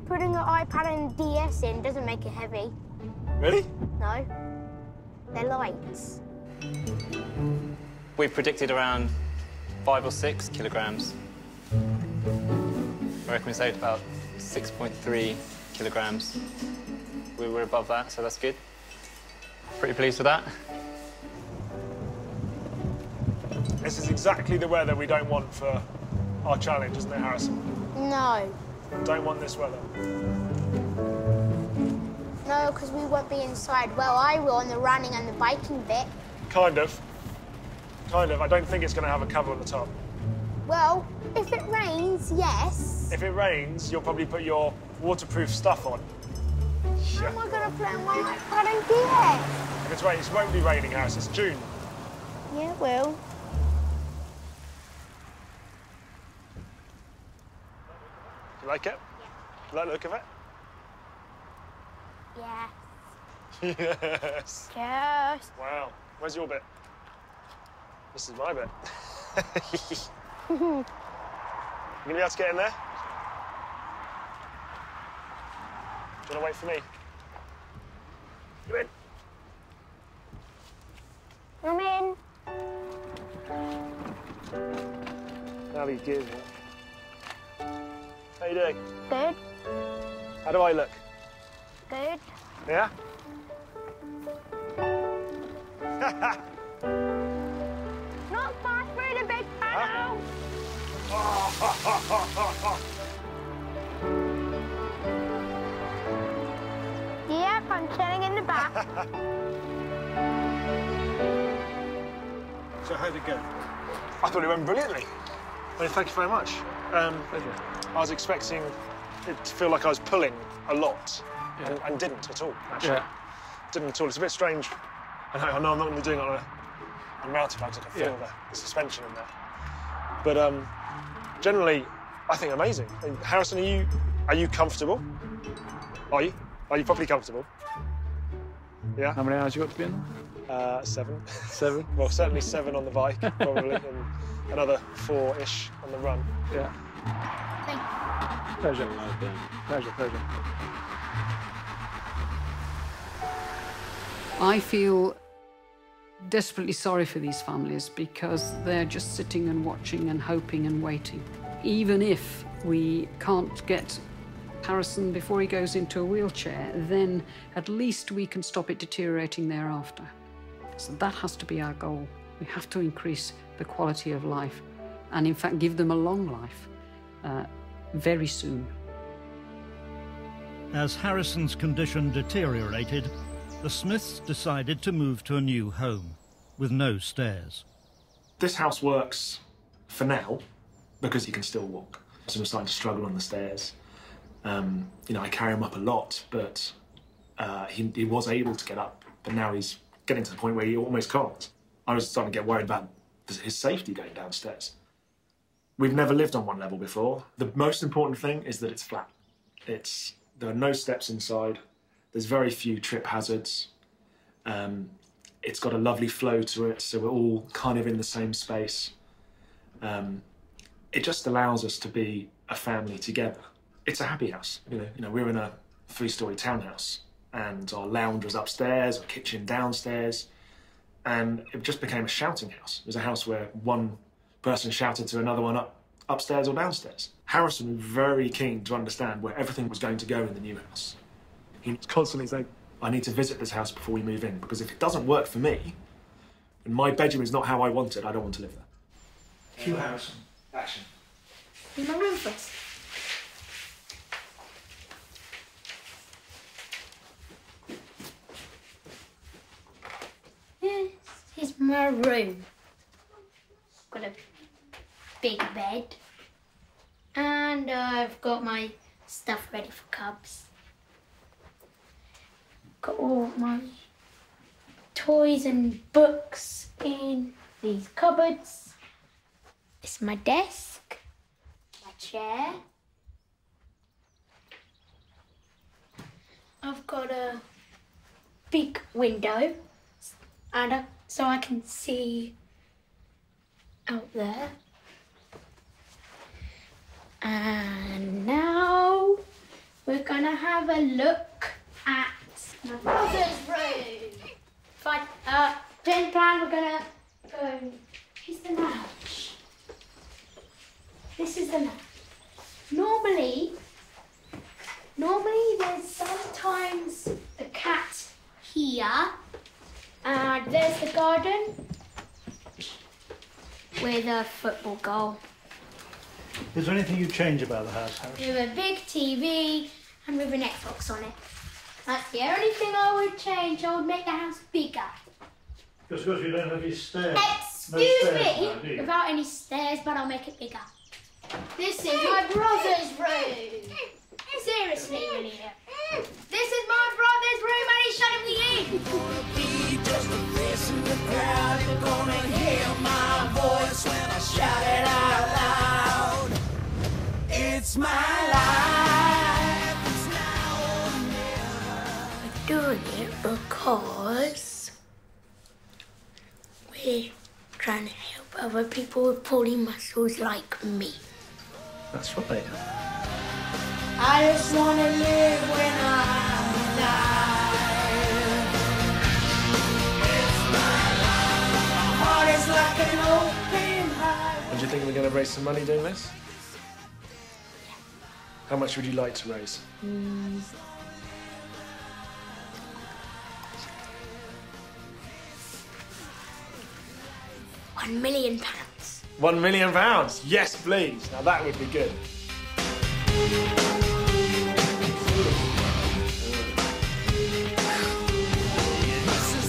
Speaker 11: putting an iPad and DS in doesn't make it heavy.
Speaker 12: Really?
Speaker 11: No. They're lights.
Speaker 15: We've predicted around 5 or 6 kilograms. I reckon we saved about 6.3 kilograms. We were above that, so that's good. Pretty pleased with that.
Speaker 12: This is exactly the weather we don't want for our challenge, isn't it, Harrison?
Speaker 11: No.
Speaker 12: Don't want this weather.
Speaker 11: No, because we won't be inside. Well, I will on the running and the biking bit.
Speaker 12: Kind of. Kind of. I don't think it's going to have a cover on the top.
Speaker 11: Well, if it rains, yes.
Speaker 12: If it rains, you'll probably put your waterproof stuff on.
Speaker 11: How am I going to play on my iPad and DS?
Speaker 12: If it's raining, it won't be raining, Harris. It's June.
Speaker 11: Yeah, it will.
Speaker 12: You like it? You like the look of it?
Speaker 11: Yeah.
Speaker 12: Yes.
Speaker 11: Yes.
Speaker 12: Wow. Where's your bit? This is my bit. You gonna be able to get in there? Do you want to wait for me? You in?
Speaker 11: I'm in.
Speaker 12: Now you give it. How you doing?
Speaker 11: Good.
Speaker 12: How do I look?
Speaker 11: Good.
Speaker 12: Yeah?
Speaker 11: Not fast through the big tunnel. Yep, I'm chilling in the back.
Speaker 12: So how'd it go? I thought it went brilliantly. Well, thank you very much.
Speaker 5: Pleasure.
Speaker 12: I was expecting it to feel like I was pulling a lot, and didn't at all, actually.
Speaker 5: Yeah.
Speaker 12: Didn't at all. It's a bit strange. I know I'm not going to be doing it on mountain bikes. I can feel the suspension in there. But generally, I think amazing. Harrison, are you comfortable? Are you? Are you properly comfortable? Yeah.
Speaker 5: How many hours you got to be in there?
Speaker 12: 7.
Speaker 5: 7?
Speaker 12: Well, certainly 7 on the bike, probably, and another 4-ish on the run.
Speaker 5: Yeah. Pleasure. Pleasure.
Speaker 8: I feel desperately sorry for these families because they're just sitting and watching and hoping and waiting. Even if we can't get Harrison before he goes into a wheelchair, then at least we can stop it deteriorating thereafter. So that has to be our goal. We have to increase the quality of life and, in fact, give them a long life very soon.
Speaker 1: As Harrison's condition deteriorated, the Smiths decided to move to a new home with no stairs.
Speaker 2: This house works for now because he can still walk. So we're starting to struggle on the stairs. You know, I carry him up a lot, but he was able to get up, but now he's getting to the point where he almost can't. I was starting to get worried about his safety going downstairs. We've never lived on one level before. The most important thing is that it's flat. There are no steps inside. There's very few trip hazards. It's got a lovely flow to it, so we're all kind of in the same space. It just allows us to be a family together. It's a happy house. You know, we're in a 3-story townhouse, and our lounge was upstairs, our kitchen downstairs, and it just became a shouting house. It was a house where one person shouted to another one upstairs or downstairs. Harrison was very keen to understand where everything was going to go in the new house. He was constantly saying, I need to visit this house before we move in, because if it doesn't work for me, and my bedroom is not how I want it, I don't want to live there.
Speaker 5: Cue Harrison. Action.
Speaker 11: In my room first. This is my room. Got a big bed. And I've got my stuff ready for cubs. Got all my toys and books in these cupboards. This is my desk, my chair. I've got a big window, and so I can see out there. And now we're gonna have a look at my brother's room. Fine. Then plan, we're gonna go. Here's the lounge. This is the lounge. Normally there's sometimes a cat here, and there's the garden with a football goal.
Speaker 5: Is there anything you'd change about the house, Harry?
Speaker 11: With a big TV and with an Xbox on it. That's the only thing I would change. I would make the house bigger.
Speaker 5: Just because you don't have any stairs.
Speaker 11: Excuse me, without any stairs, but I'll make it bigger. This is my brother's room. Seriously, William. This is my brother's room, and he's shutting me in. Gonna be just a face in the crowd. You're gonna hear my voice when I shout it out loud. It's my life. It's now or never. We're doing it because we're trying to help other people with poorly muscles like me.
Speaker 2: That's right.
Speaker 11: I just want to live when I'm alive. It's my life. My heart is like an open heart.
Speaker 2: And do you think we're going to raise some money doing this? How much would you like to raise?
Speaker 11: £1 million.
Speaker 2: £1 million? Yes, please. Now that would be good.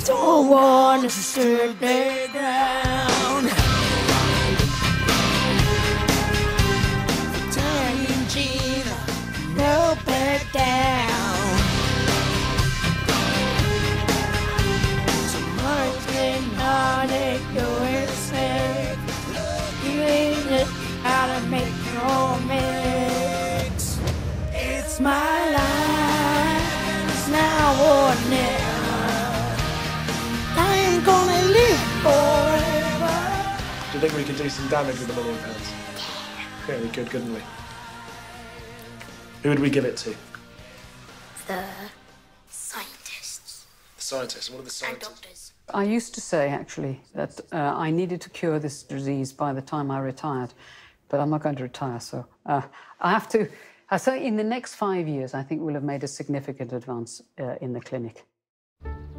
Speaker 11: Don't want to sit down. Turning Gina, no back down. Tomorrow's getting on it, you're safe. You ain't just gotta make your own mix. It's my life, it's now or never. I'm gonna live forever.
Speaker 2: Do you think we could do some damage with £1 million? Yeah, we could, couldn't we? Who would we give it to?
Speaker 11: The scientists.
Speaker 2: The scientists? What are the
Speaker 11: And
Speaker 2: scientists?
Speaker 11: doctors.
Speaker 8: I used to say, actually, that I needed to cure this disease by the time I retired, but I'm not going to retire, so I have to... I say in the next 5 years, I think we'll have made a significant advance in the clinic.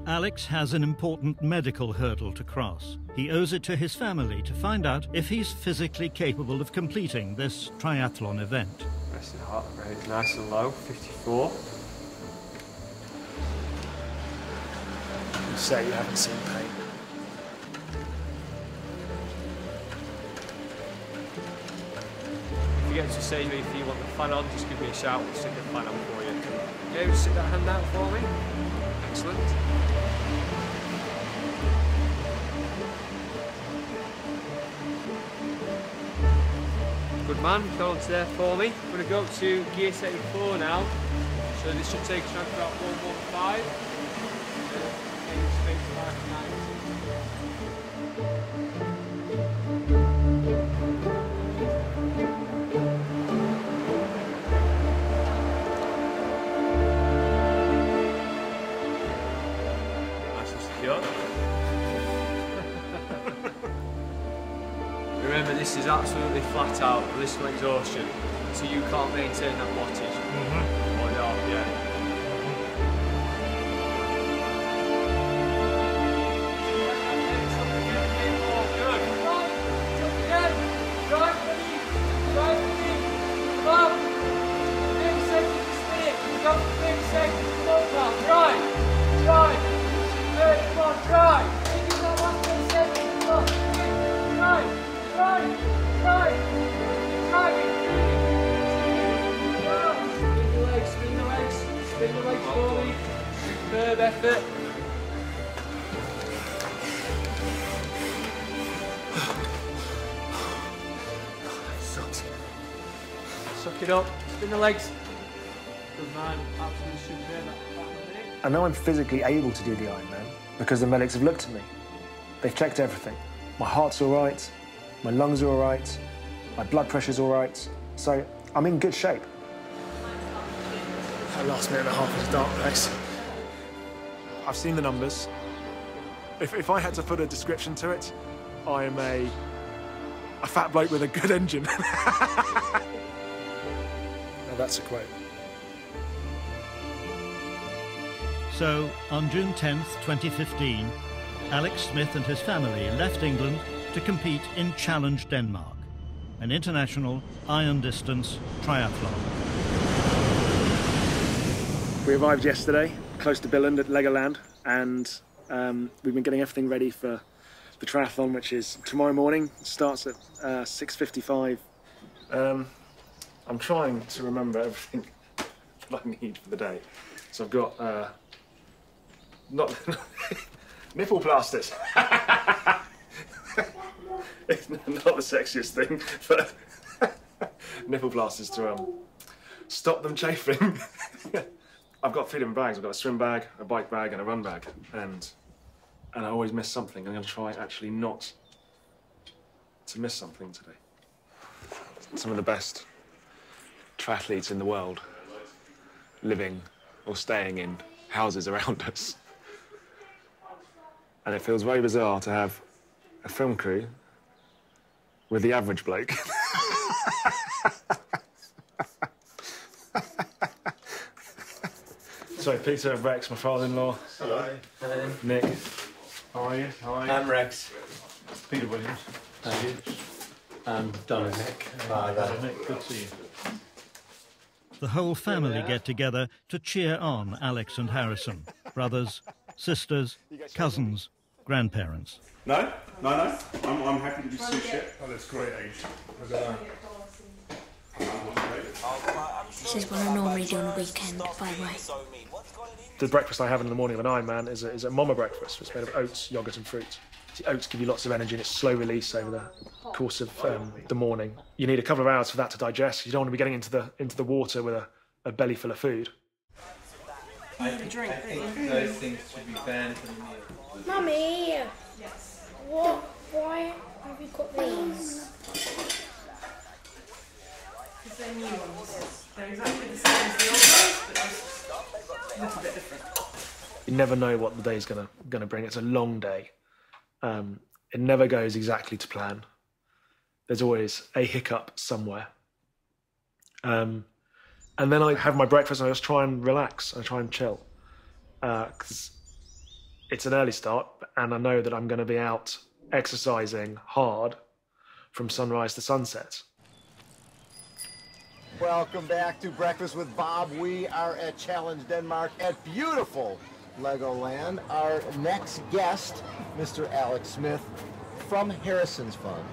Speaker 1: Alex has an important medical hurdle to cross. He owes it to his family to find out if he's physically capable of completing this triathlon event.
Speaker 16: Rest the heart rate nice and low, 54.
Speaker 2: You say you haven't seen pain.
Speaker 16: If you get to say if you want the fan on, just give me a shout, we'll stick the fan on for you. Okay, just stick that hand out for me. Excellent. Good man, hold on to there for me. I'm going to go up to gear setting 4 now. So this should take us around about 115. Nice and secure. Remember, this is absolutely flat out, blissful exhaustion, so you can't maintain that wattage. Or the RPM. Superb effort. Suck it up, spin the legs. Good man, absolutely superb.
Speaker 2: I know I'm physically able to do the Ironman because the medics have looked at me. They've checked everything. My heart's all right, my lungs are all right, my blood pressure's all right, so I'm in good shape. That last minute and a half was a dark place. I've seen the numbers. If I had to put a description to it, I am a fat bloke with a good engine. Now that's a quote.
Speaker 1: So, on June 10th, 2015, Alex Smith and his family left England to compete in Challenge Denmark, an international iron distance triathlon.
Speaker 2: We arrived yesterday, close to Billund at Legoland, and we've been getting everything ready for the triathlon, which is tomorrow morning. It starts at 6:55. I'm trying to remember everything that I need for the day. So I've got not nipple plasters. It's not the sexiest thing, but nipple plasters to stop them chafing. I've got 3 different bags. I've got a swim bag, a bike bag, and a run bag, and I always miss something. I'm going to try actually not to miss something today. Some of the best triathletes in the world living or staying in houses around us. And it feels very bizarre to have a film crew with the average bloke. So Peter, Rex, my father-in-law.
Speaker 17: Hello.
Speaker 2: Hello. Nick.
Speaker 17: How are you? I'm Rex. Peter Williams. Thank you. And Dominic.
Speaker 1: Nick, good to see you. The whole family get together to cheer on Alex and Harrison. Brothers, sisters, cousins, grandparents.
Speaker 17: No. I'm happy to be sushi.
Speaker 2: Oh, that's great age.
Speaker 11: This is what I normally do on a weekend, by the way.
Speaker 2: The breakfast I have in the morning of an Ironman is a mama breakfast. It's made of oats, yogurt and fruit. The oats give you lots of energy and it's slow release over the course of the morning. You need a couple of hours for that to digest. You don't want to be getting into the water with a belly full of food.
Speaker 18: I think those things should be banned from the meal.
Speaker 11: Mummy! Yes. What? Why have you got these?
Speaker 4: Because they're new ones. They're exactly the same as the old ones, but just a little bit different.
Speaker 2: You never know what the day's gonna bring. It's a long day. It never goes exactly to plan. There's always a hiccup somewhere. And then I have my breakfast and I just try and relax. I try and chill. Because it's an early start and I know that I'm going to be out exercising hard from sunrise to sunset.
Speaker 19: Welcome back to Breakfast with Bob. We are at Challenge Denmark at beautiful Legoland. Our next guest, Mr. Alex Smith from Harrison's Fund.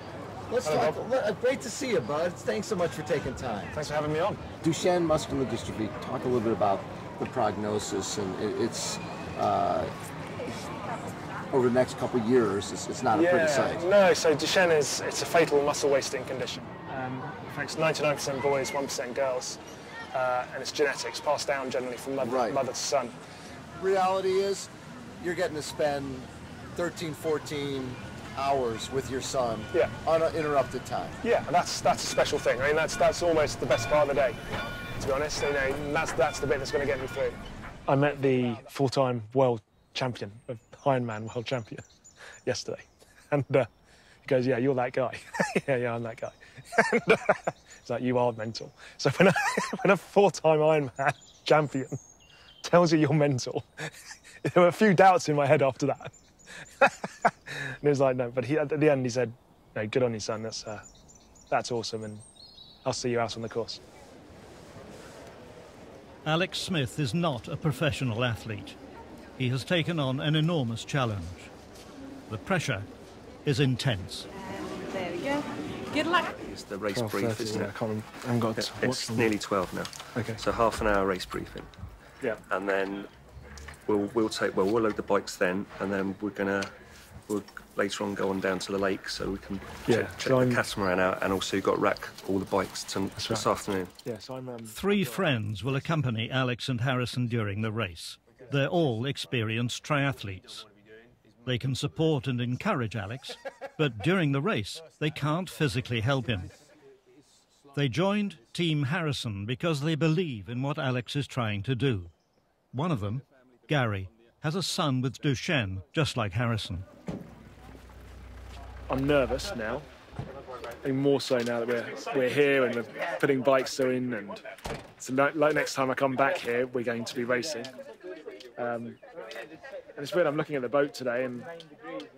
Speaker 19: Let's talk. Great to see you, bud. Thanks so much for taking time.
Speaker 12: Thanks for having me on.
Speaker 19: Duchenne muscular dystrophy. Talk a little bit about the prognosis, and it's over the next couple of years. It's not a pretty sight.
Speaker 12: No, so Duchenne it's a fatal muscle wasting condition. In fact, it's 99% boys, 1% girls, and it's genetics, passed down generally from mother to son.
Speaker 19: Reality is, you're getting to spend 13, 14 hours with your son uninterrupted time.
Speaker 12: Yeah, and that's a special thing. I mean, that's almost the best part of the day, to be honest. You know, that's the bit that's going to get me through. I met the full-time world champion, Ironman world champion, yesterday, and he goes, "Yeah, you're that guy." yeah, I'm that guy. And, it's like, you are mental. So when a full-time Ironman champion tells you you're mental, there were a few doubts in my head after that. And it was like, no, but at the end he said, "No, good on you, son. That's awesome, and I'll see you out on the course."
Speaker 1: Alex Smith is not a professional athlete. He has taken on an enormous challenge. The pressure is intense.
Speaker 20: There we go. Good luck.
Speaker 21: It's the race brief, isn't it?
Speaker 12: I haven't got to
Speaker 21: It's nearly 12 now.
Speaker 12: Okay.
Speaker 21: So half an hour race briefing.
Speaker 12: Yeah.
Speaker 21: And then we'll load the bikes then, and then we'll later on go on down to the lake so we can check the catamaran out, and also got rack all the bikes this afternoon.
Speaker 12: Yeah, so I'm
Speaker 1: 3 friends will accompany Alex and Harrison during the race. They're all experienced triathletes. They can support and encourage Alex, but during the race, they can't physically help him. They joined Team Harrison because they believe in what Alex is trying to do. One of them, Gary, has a son with Duchenne, just like Harrison.
Speaker 12: I'm nervous now, and more so now that we're here and we're putting bikes in, and so like next time I come back here, we're going to be racing. And it's weird, I'm looking at the boat today, and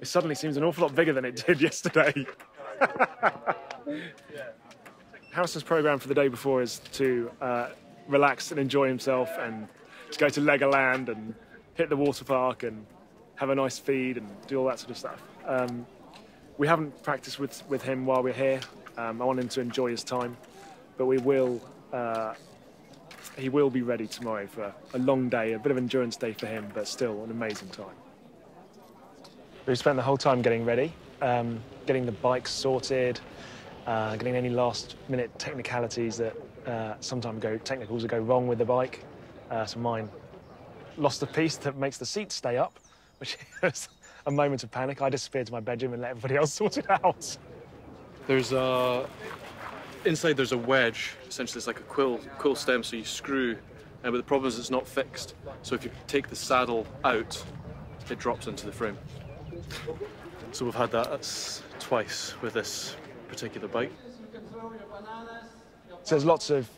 Speaker 12: it suddenly seems an awful lot bigger than it did yesterday. Harrison's programme for the day before is to relax and enjoy himself, and to go to Legoland and hit the water park and have a nice feed and do all that sort of stuff. We haven't practiced with him while we're here. I want him to enjoy his time, but he will be ready tomorrow for a long day, a bit of endurance day for him, but still an amazing time. We spent the whole time getting ready, getting the bikes sorted, getting any last-minute technicalities that technicals that go wrong with the bike. So mine lost a piece that makes the seat stay up, which is a moment of panic. I disappeared to my bedroom and let everybody else sort it out.
Speaker 22: There's inside there's a wedge. Essentially, it's like a quill stem, so you screw. But the problem is it's not fixed. So if you take the saddle out, it drops into the frame. So we've had that twice with this particular bike.
Speaker 12: So there's lots of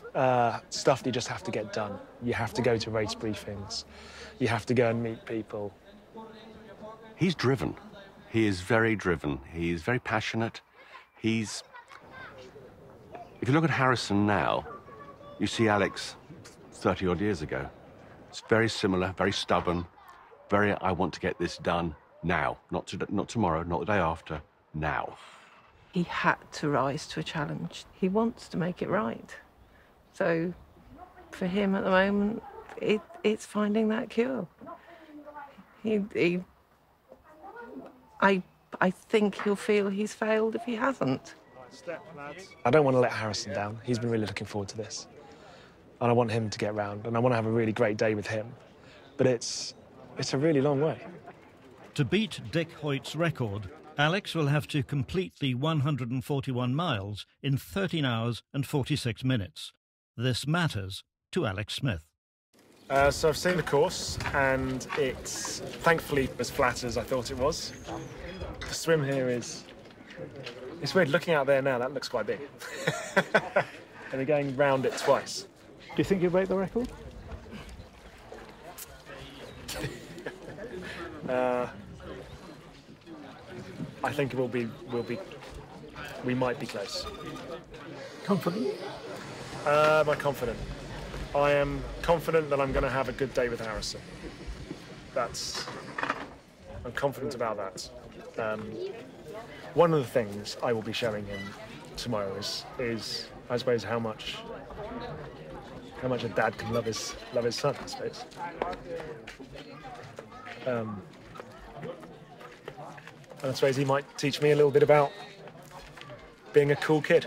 Speaker 12: stuff that you just have to get done. You have to go to race briefings. You have to go and meet people.
Speaker 23: He's driven. He is very driven. He's very passionate. If you look at Harrison now, you see Alex 30-odd years ago. It's very similar, very stubborn, I want to get this done now. Not tomorrow, not the day after, now.
Speaker 7: He had to rise to a challenge. He wants to make it right. So for him at the moment, it's finding that cure. I think he'll feel he's failed if he hasn't.
Speaker 12: I don't want to let Harrison down. He's been really looking forward to this. And I want him to get round, and I want to have a really great day with him. But it's a really long way.
Speaker 1: To beat Dick Hoyt's record, Alex will have to complete the 141 miles in 13 hours and 46 minutes. This matters to Alex Smith.
Speaker 12: So I've seen the course, and it's thankfully as flat as I thought it was. The swim here is... It's weird, looking out there now, that looks quite big. And we're going round it twice.
Speaker 5: Do you think you'll break the record?
Speaker 12: I think we might be close.
Speaker 5: Confident?
Speaker 12: Am I confident? I am confident that I'm going to have a good day with Harrison. I'm confident about that. One of the things I will be showing him tomorrow is I suppose how much a dad can love his son, I suppose. And I suppose he might teach me a little bit about being a cool kid.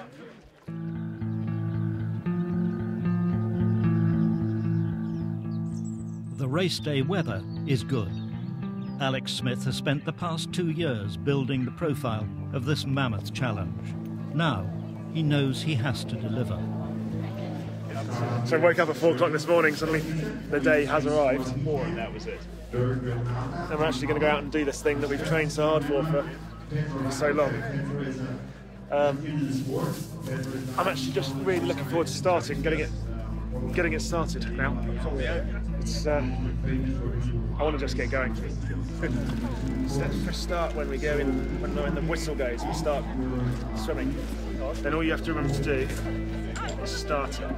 Speaker 1: The race day weather is good. Alex Smith has spent the past 2 years building the profile of this mammoth challenge. Now, he knows he has to deliver.
Speaker 12: So I woke up at 4 o'clock this morning, suddenly the day has arrived.
Speaker 3: And that was it.
Speaker 12: And we're actually going to go out and do this thing that we've trained so hard for so long. I'm actually just really looking forward to starting, getting it started now. It's I want to just get going. First start when the whistle goes, we start swimming. Then all you have to remember to do is start it.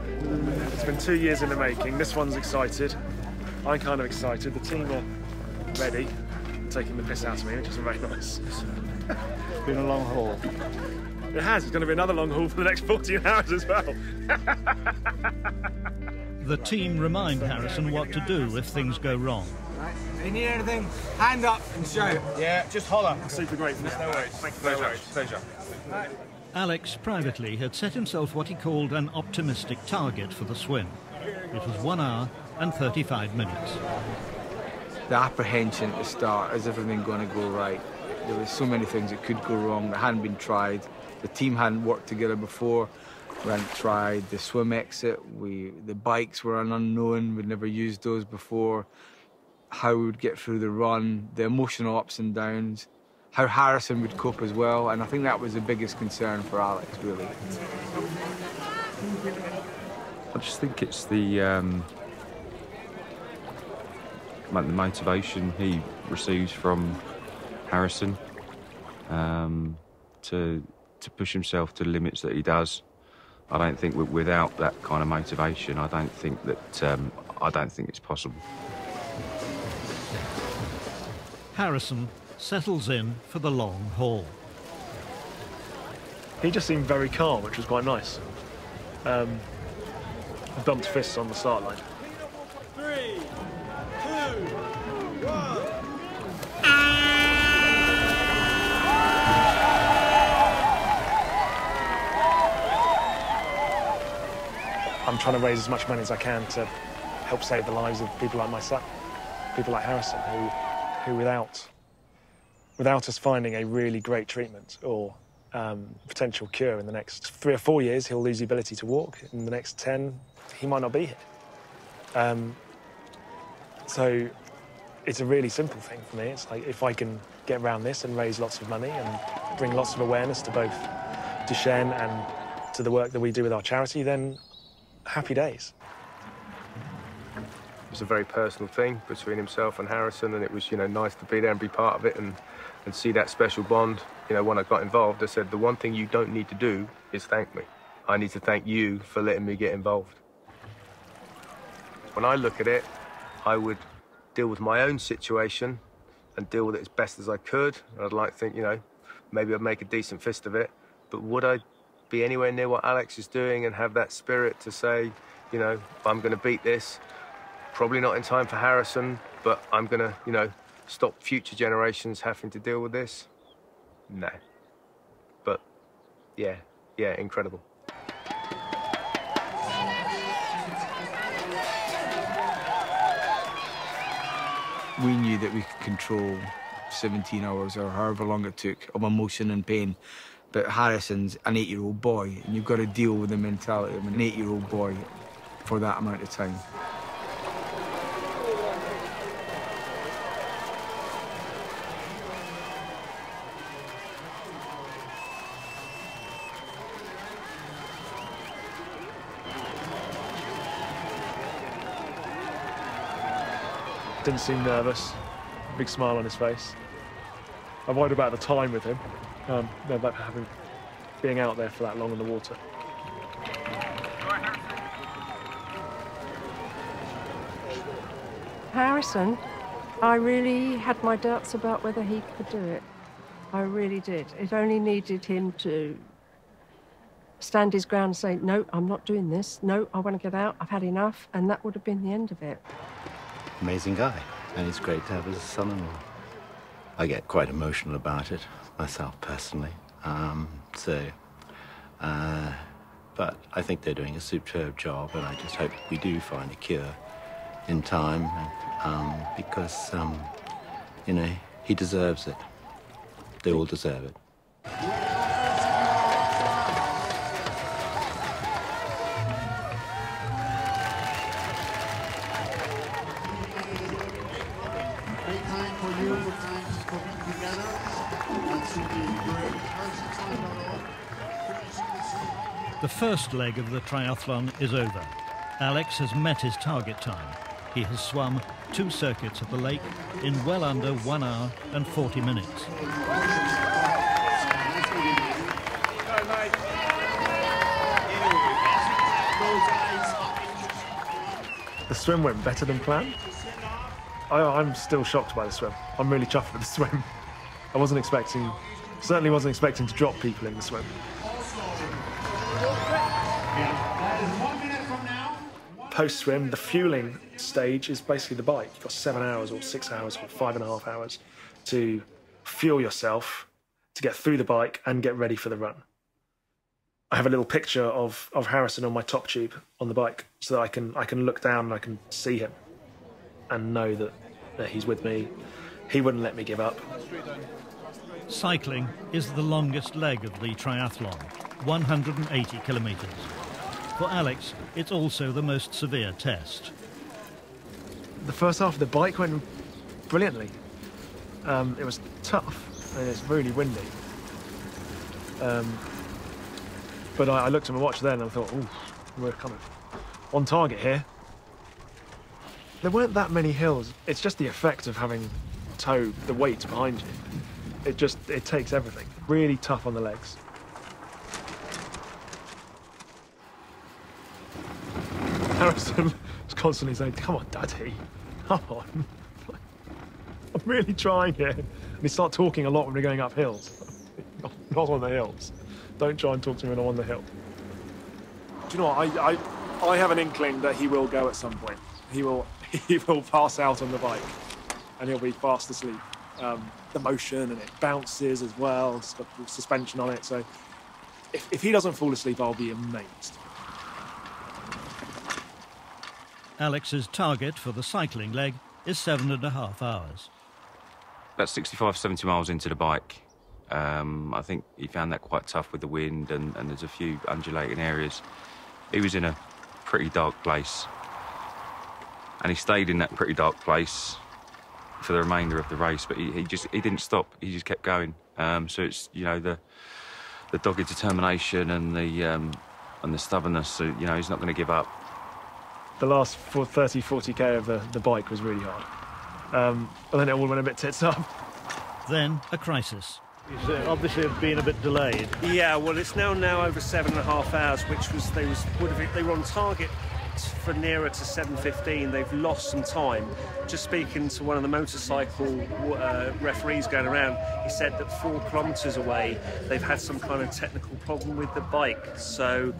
Speaker 12: It's been 2 years in the making. This one's excited. I'm kind of excited. The team are ready, taking the piss out of me, which is very nice.
Speaker 5: It's been a long haul.
Speaker 12: It has. It's going to be another long haul for the next 14 hours as well.
Speaker 1: The team remind Harrison what to do if things go wrong.
Speaker 3: Right. If you need anything, hand up and shout. Yeah, just holler.
Speaker 12: Super grateful.
Speaker 3: No worries.
Speaker 12: Thank you very much.
Speaker 3: Pleasure. Right.
Speaker 1: Alex privately had set himself what he called an optimistic target for the swim. It was 1 hour and 35 minutes.
Speaker 3: The apprehension at the start, is everything going to go right? There were so many things that could go wrong that hadn't been tried. The team hadn't worked together before. We hadn't tried the swim exit. The bikes were an unknown. We'd never used those before. How we would get through the run, the emotional ups and downs, how Harrison would cope as well. And I think that was the biggest concern for Alex, really.
Speaker 6: I just think it's the motivation he receives from Harrison to push himself to the limits that he does. I don't think without that kind of motivation, I don't think it's possible.
Speaker 1: Harrison settles in for the long haul.
Speaker 12: He just seemed very calm, which was quite nice. I bumped fists on the start line.
Speaker 3: 3, 2, 1.
Speaker 12: I'm trying to raise as much money as I can to help save the lives of people like my son, people like Harrison, who without us finding a really great treatment or potential cure in the next 3 or 4 years, he'll lose the ability to walk. In the next 10, he might not be here. So it's a really simple thing for me. It's like, if I can get around this and raise lots of money and bring lots of awareness to both Duchenne and to the work that we do with our charity, then happy days.
Speaker 21: It was a very personal thing between himself and Harrison, and it was, nice to be there and be part of it and see that special bond. When I got involved, I said, the one thing you don't need to do is thank me. I need to thank you for letting me get involved. When I look at it, I would deal with my own situation and deal with it as best as I could. I'd like to think, maybe I'd make a decent fist of it, but would I be anywhere near what Alex is doing and have that spirit to say, I'm going to beat this? Probably not in time for Harrison, but I'm going to, stop future generations having to deal with this? No. But, yeah, incredible.
Speaker 3: We knew that we could control 17 hours or however long it took of emotion and pain. But Harrison's an 8-year-old boy, and you've got to deal with the mentality of an 8-year-old boy for that amount of time.
Speaker 12: Didn't seem nervous. Big smile on his face. I worried about the time with him. About being out there for that long in the water.
Speaker 9: Harrison, I really had my doubts about whether he could do it. I really did. It only needed him to stand his ground and say, no, I'm not doing this. No, I want to get out. I've had enough. And that would have been the end of it.
Speaker 10: Amazing guy. And it's great to have as a son-in-law. I get quite emotional about it, myself personally. But I think they're doing a superb job, and I just hope we do find a cure in time, because, you know, he deserves it. They all deserve it.
Speaker 13: Great time for you, good times for being together. That should be great.
Speaker 1: The first leg of the triathlon is over. Alex has met his target time. He has swum 2 circuits of the lake in well under 1 hour and 40 minutes.
Speaker 12: The swim went better than planned. I'm still shocked by the swim. I'm really chuffed with the swim. Certainly wasn't expecting to drop people in the swim. Post-swim, the fueling stage is basically the bike. You've got 7 hours or 6 hours or 5.5 hours to fuel yourself to get through the bike and get ready for the run. I have a little picture of Harrison on my top tube on the bike so that I can look down and I can see him and know that he's with me. He wouldn't let me give up.
Speaker 1: Cycling is the longest leg of the triathlon, 180 kilometres. For Alex, it's also the most severe test.
Speaker 12: The first half of the bike went brilliantly. It was tough and it's really windy. But I looked at my watch then and I thought, ooh, we're kind of on target here. There weren't that many hills. It's just the effect of having towed the weight behind you. It takes everything. Really tough on the legs. Harrison was constantly saying, come on, Daddy, come on. I'm really trying here. And he started talking a lot when we're going up hills. Not on the hills. Don't try and talk to me when I'm on the hill. Do you know what? I have an inkling that he will go at some point. He will pass out on the bike and he'll be fast asleep. The motion and it bounces as well. It's got suspension on it. So if he doesn't fall asleep, I'll be amazed.
Speaker 1: Alex's target for the cycling leg is 7.5 hours.
Speaker 6: About 65, 70 miles into the bike. I think he found that quite tough with the wind and there's a few undulating areas. He was in a pretty dark place. And he stayed in that pretty dark place for the remainder of the race, but he didn't stop. He just kept going. So it's, you know, the dogged determination and the stubbornness. So, you know, he's not going to give up.
Speaker 12: The last 30, 40k of the bike was really hard. But then it all went a bit tits up.
Speaker 1: Then a crisis. It's obviously been a bit delayed.
Speaker 24: Yeah, well, it's now over 7.5 hours, which was they were on target for nearer to 7:15. They've lost some time. Just speaking to one of the motorcycle referees going around, he said that 4 kilometres away they've had some kind of technical problem with the bike. So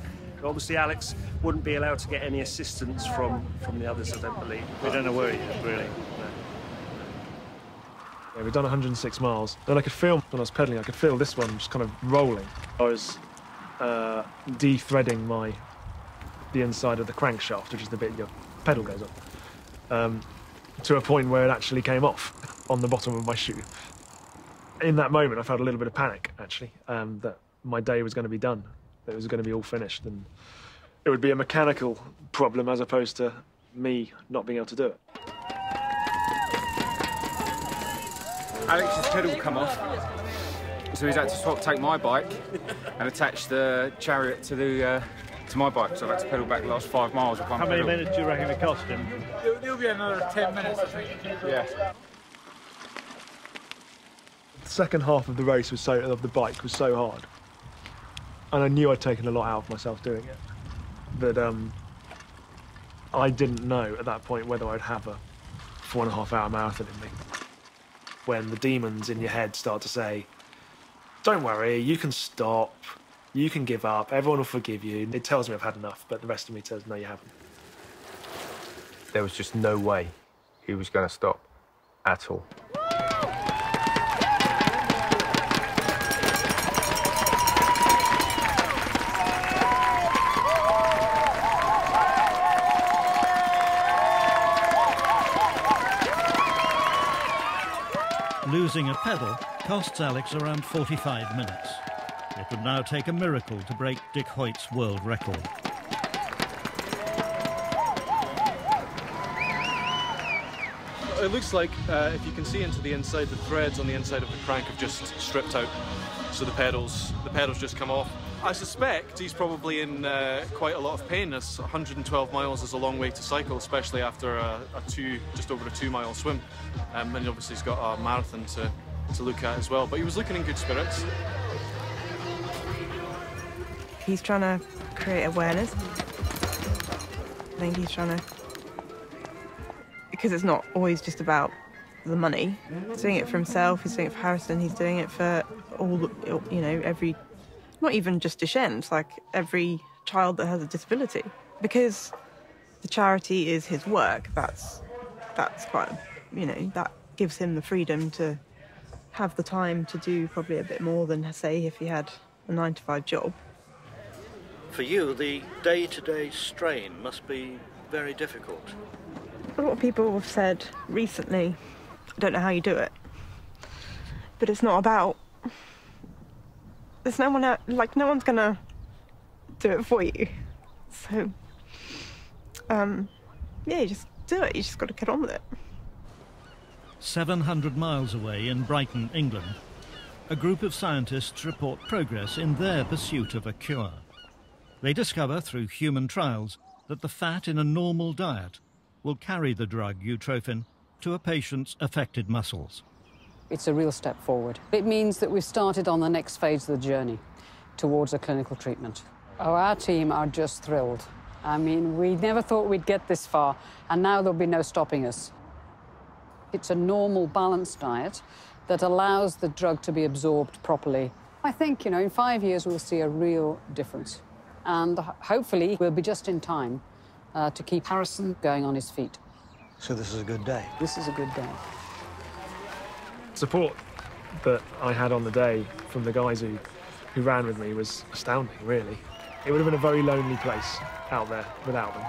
Speaker 24: obviously Alex wouldn't be allowed to get any assistance from the others, I don't believe.
Speaker 1: We don't know where he is, really.
Speaker 12: No. Yeah, we've done 106 miles. And I could feel, when I was pedalling, I could feel this one just kind of rolling. I was de-threading the inside of the crankshaft, which is the bit your pedal goes on, to a point where it actually came off on the bottom of my shoe. In that moment, I felt a little bit of panic, actually, that my day was going to be done. That it was going to be all finished, and it would be a mechanical problem as opposed to me not being able to do it.
Speaker 25: Alex's pedal come off, so he's had to take my bike and attach the chariot to my bike, so I've had to pedal back the last 5 miles with one
Speaker 1: How many
Speaker 25: pedal.
Speaker 1: minutes do you reckon it cost him?
Speaker 25: It'll Probably another 10 minutes, I think.
Speaker 3: Yeah.
Speaker 12: The second half of the race of the bike was so hard, and I knew I'd taken a lot out of myself doing it. That I didn't know at that point whether I'd have a 4.5 hour marathon in me. When the demons in your head start to say, "Don't worry, you can stop, you can give up, everyone will forgive you," it tells me I've had enough, but the rest of me says, "No, you haven't."
Speaker 3: There was just no way he was going to stop at all.
Speaker 1: Losing a pedal costs Alex around 45 minutes. It would now take a miracle to break Dick Hoyt's world record.
Speaker 22: It looks like, if you can see into the inside, the threads on the inside of the crank have just stripped out. So the pedals just come off. I suspect he's probably in quite a lot of pain, as 112 miles is a long way to cycle, especially after just over a 2 mile swim. And obviously he's got a marathon to look at as well, but he was looking in good spirits.
Speaker 4: He's trying to create awareness. I think he's trying to, because it's not always just about the money. He's doing it for himself, he's doing it for Harrison, he's doing it for all, every, not even just Duchenne, it's like every child that has a disability. Because the charity is his work, that's quite, that gives him the freedom to have the time to do probably a bit more than, say, if he had a 9-to-5 job.
Speaker 5: For you, the day-to-day strain must be very difficult.
Speaker 4: A lot of people have said recently, I don't know how you do it, but it's not about, there's no one out, no one's gonna do it for you. So, yeah, you just do it, you just gotta get on with it.
Speaker 1: 700 miles away in Brighton, England, a group of scientists report progress in their pursuit of a cure. They discover through human trials that the fat in a normal diet will carry the drug eutrophin to a patient's affected muscles.
Speaker 8: It's a real step forward. It means that we've started on the next phase of the journey towards a clinical treatment. Our team are just thrilled. I mean, we never thought we'd get this far, and now there'll be no stopping us. It's a normal, balanced diet that allows the drug to be absorbed properly. I think, in 5 years, we'll see a real difference. And hopefully, we'll be just in time to keep Harrison going on his feet.
Speaker 5: So this is a good day?
Speaker 8: This is a good day.
Speaker 12: Support that I had on the day from the guys who ran with me was astounding, really. It would have been a very lonely place out there without them.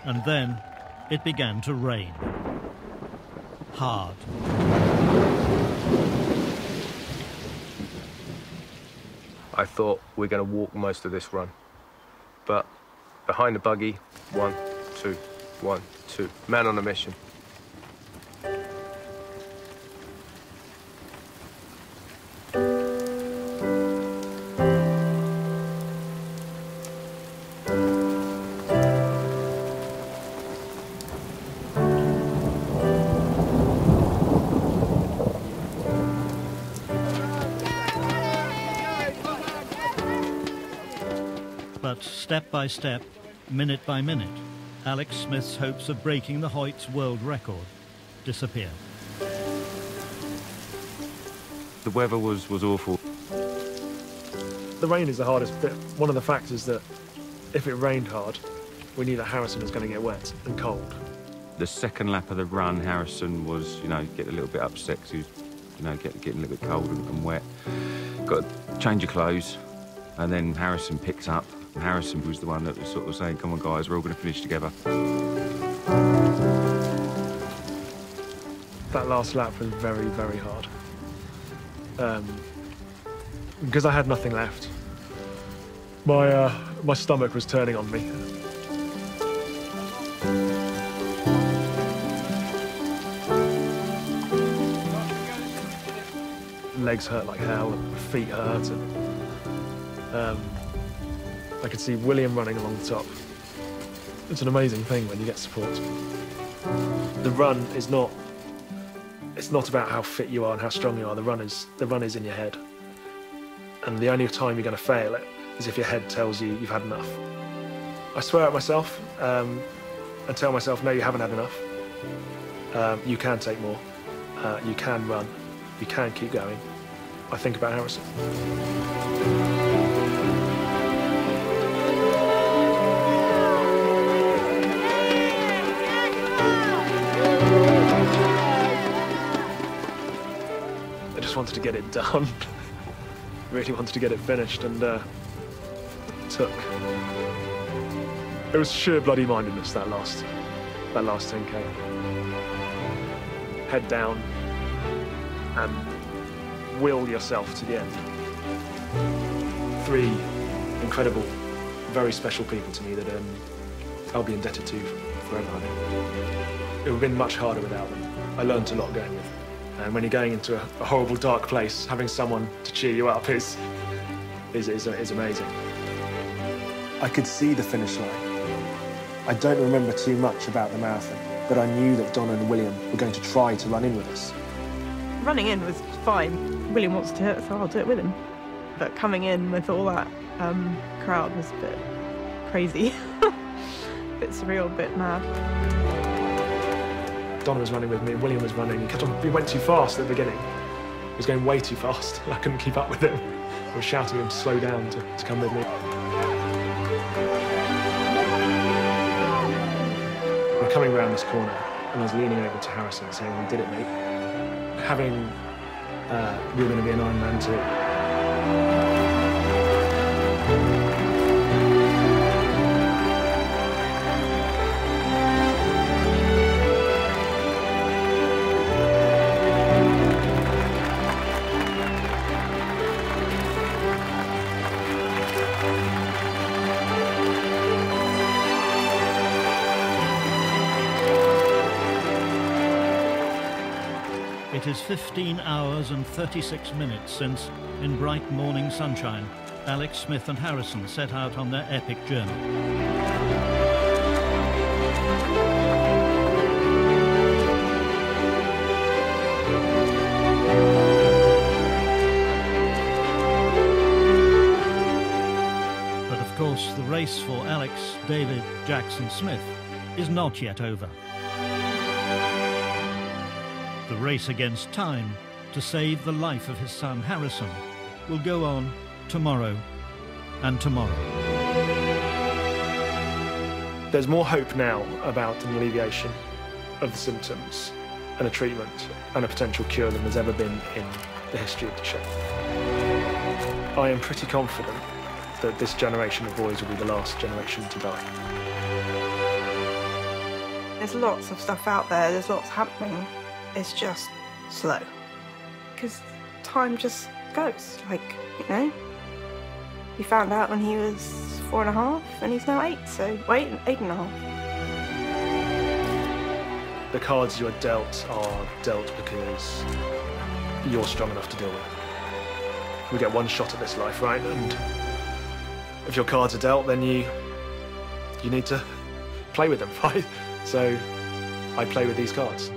Speaker 1: And then it began to rain. Hard.
Speaker 3: I thought we're going to walk most of this run. But behind the buggy, 1, 2, 1, 2. Man on a mission.
Speaker 1: But step by step, minute by minute, Alex Smith's hopes of breaking the Hoyt's world record disappeared.
Speaker 6: The weather was awful.
Speaker 12: The rain is the hardest bit. One of the factors that if it rained hard, we knew that Harrison was going to get wet and cold.
Speaker 6: The second lap of the run, Harrison was, getting a little bit upset because he was, getting a little bit cold and wet. Got to change your clothes, and then Harrison picked up. Harrison was the one that was sort of saying, "Come on, guys, we're all going to finish together."
Speaker 12: That last lap was very, very hard. Because I had nothing left. My stomach was turning on me.
Speaker 2: legs hurt like hell, feet hurt, and I could see William running along the top. It's an amazing thing when you get support. The run is not, it's not about how fit you are and how strong you are. The run is in your head. And the only time you're going to fail it is if your head tells you you've had enough. I swear at myself and tell myself, no, you haven't had enough. You can take more. You can run. You can keep going. I think about Harrison. I just wanted to get it done. Really wanted to get it finished, and it took. It was sheer bloody mindedness, that last 10K. Head down and will yourself to the end. 3 incredible, very special people to me that I'll be indebted to forever, I think. It would have been much harder without them. I learned a lot going with them. And when you're going into a horrible, dark place, having someone to cheer you up is amazing. I could see the finish line. I don't remember too much about the marathon, but I knew that Donna and William were going to try to run in with us.
Speaker 4: Running in was fine. William wants to do it, so I'll do it with him. But coming in with all that crowd was a bit crazy. A bit surreal, a bit mad.
Speaker 2: Donna was running with me, William was running. He went too fast at the beginning. He was going way too fast. I couldn't keep up with him. I was shouting at him to slow down to come with me. We're coming round this corner, and I was leaning over to Harrison saying, "We did it, mate." Having you're going to be an Ironman too.
Speaker 1: It is 15 hours and 36 minutes since, in bright morning sunshine, Alex Smith and Harrison set out on their epic journey. But of course, the race for Alex, David, Jackson Smith is not yet over. The race against time to save the life of his son Harrison will go on tomorrow and tomorrow.
Speaker 2: There's more hope now about an alleviation of the symptoms and a treatment and a potential cure than there's ever been in the history of Duchenne. I am pretty confident that this generation of boys will be the last generation to die.
Speaker 4: There's lots of stuff out there, there's lots happening. It's just slow. Because time just goes, like, you know? He found out when he was 4.5 and he's now 8, so wait, 8.5.
Speaker 2: The cards you are dealt because you're strong enough to deal with it. We get one shot at this life, right? And if your cards are dealt, then you need to play with them, right? So I play with these cards.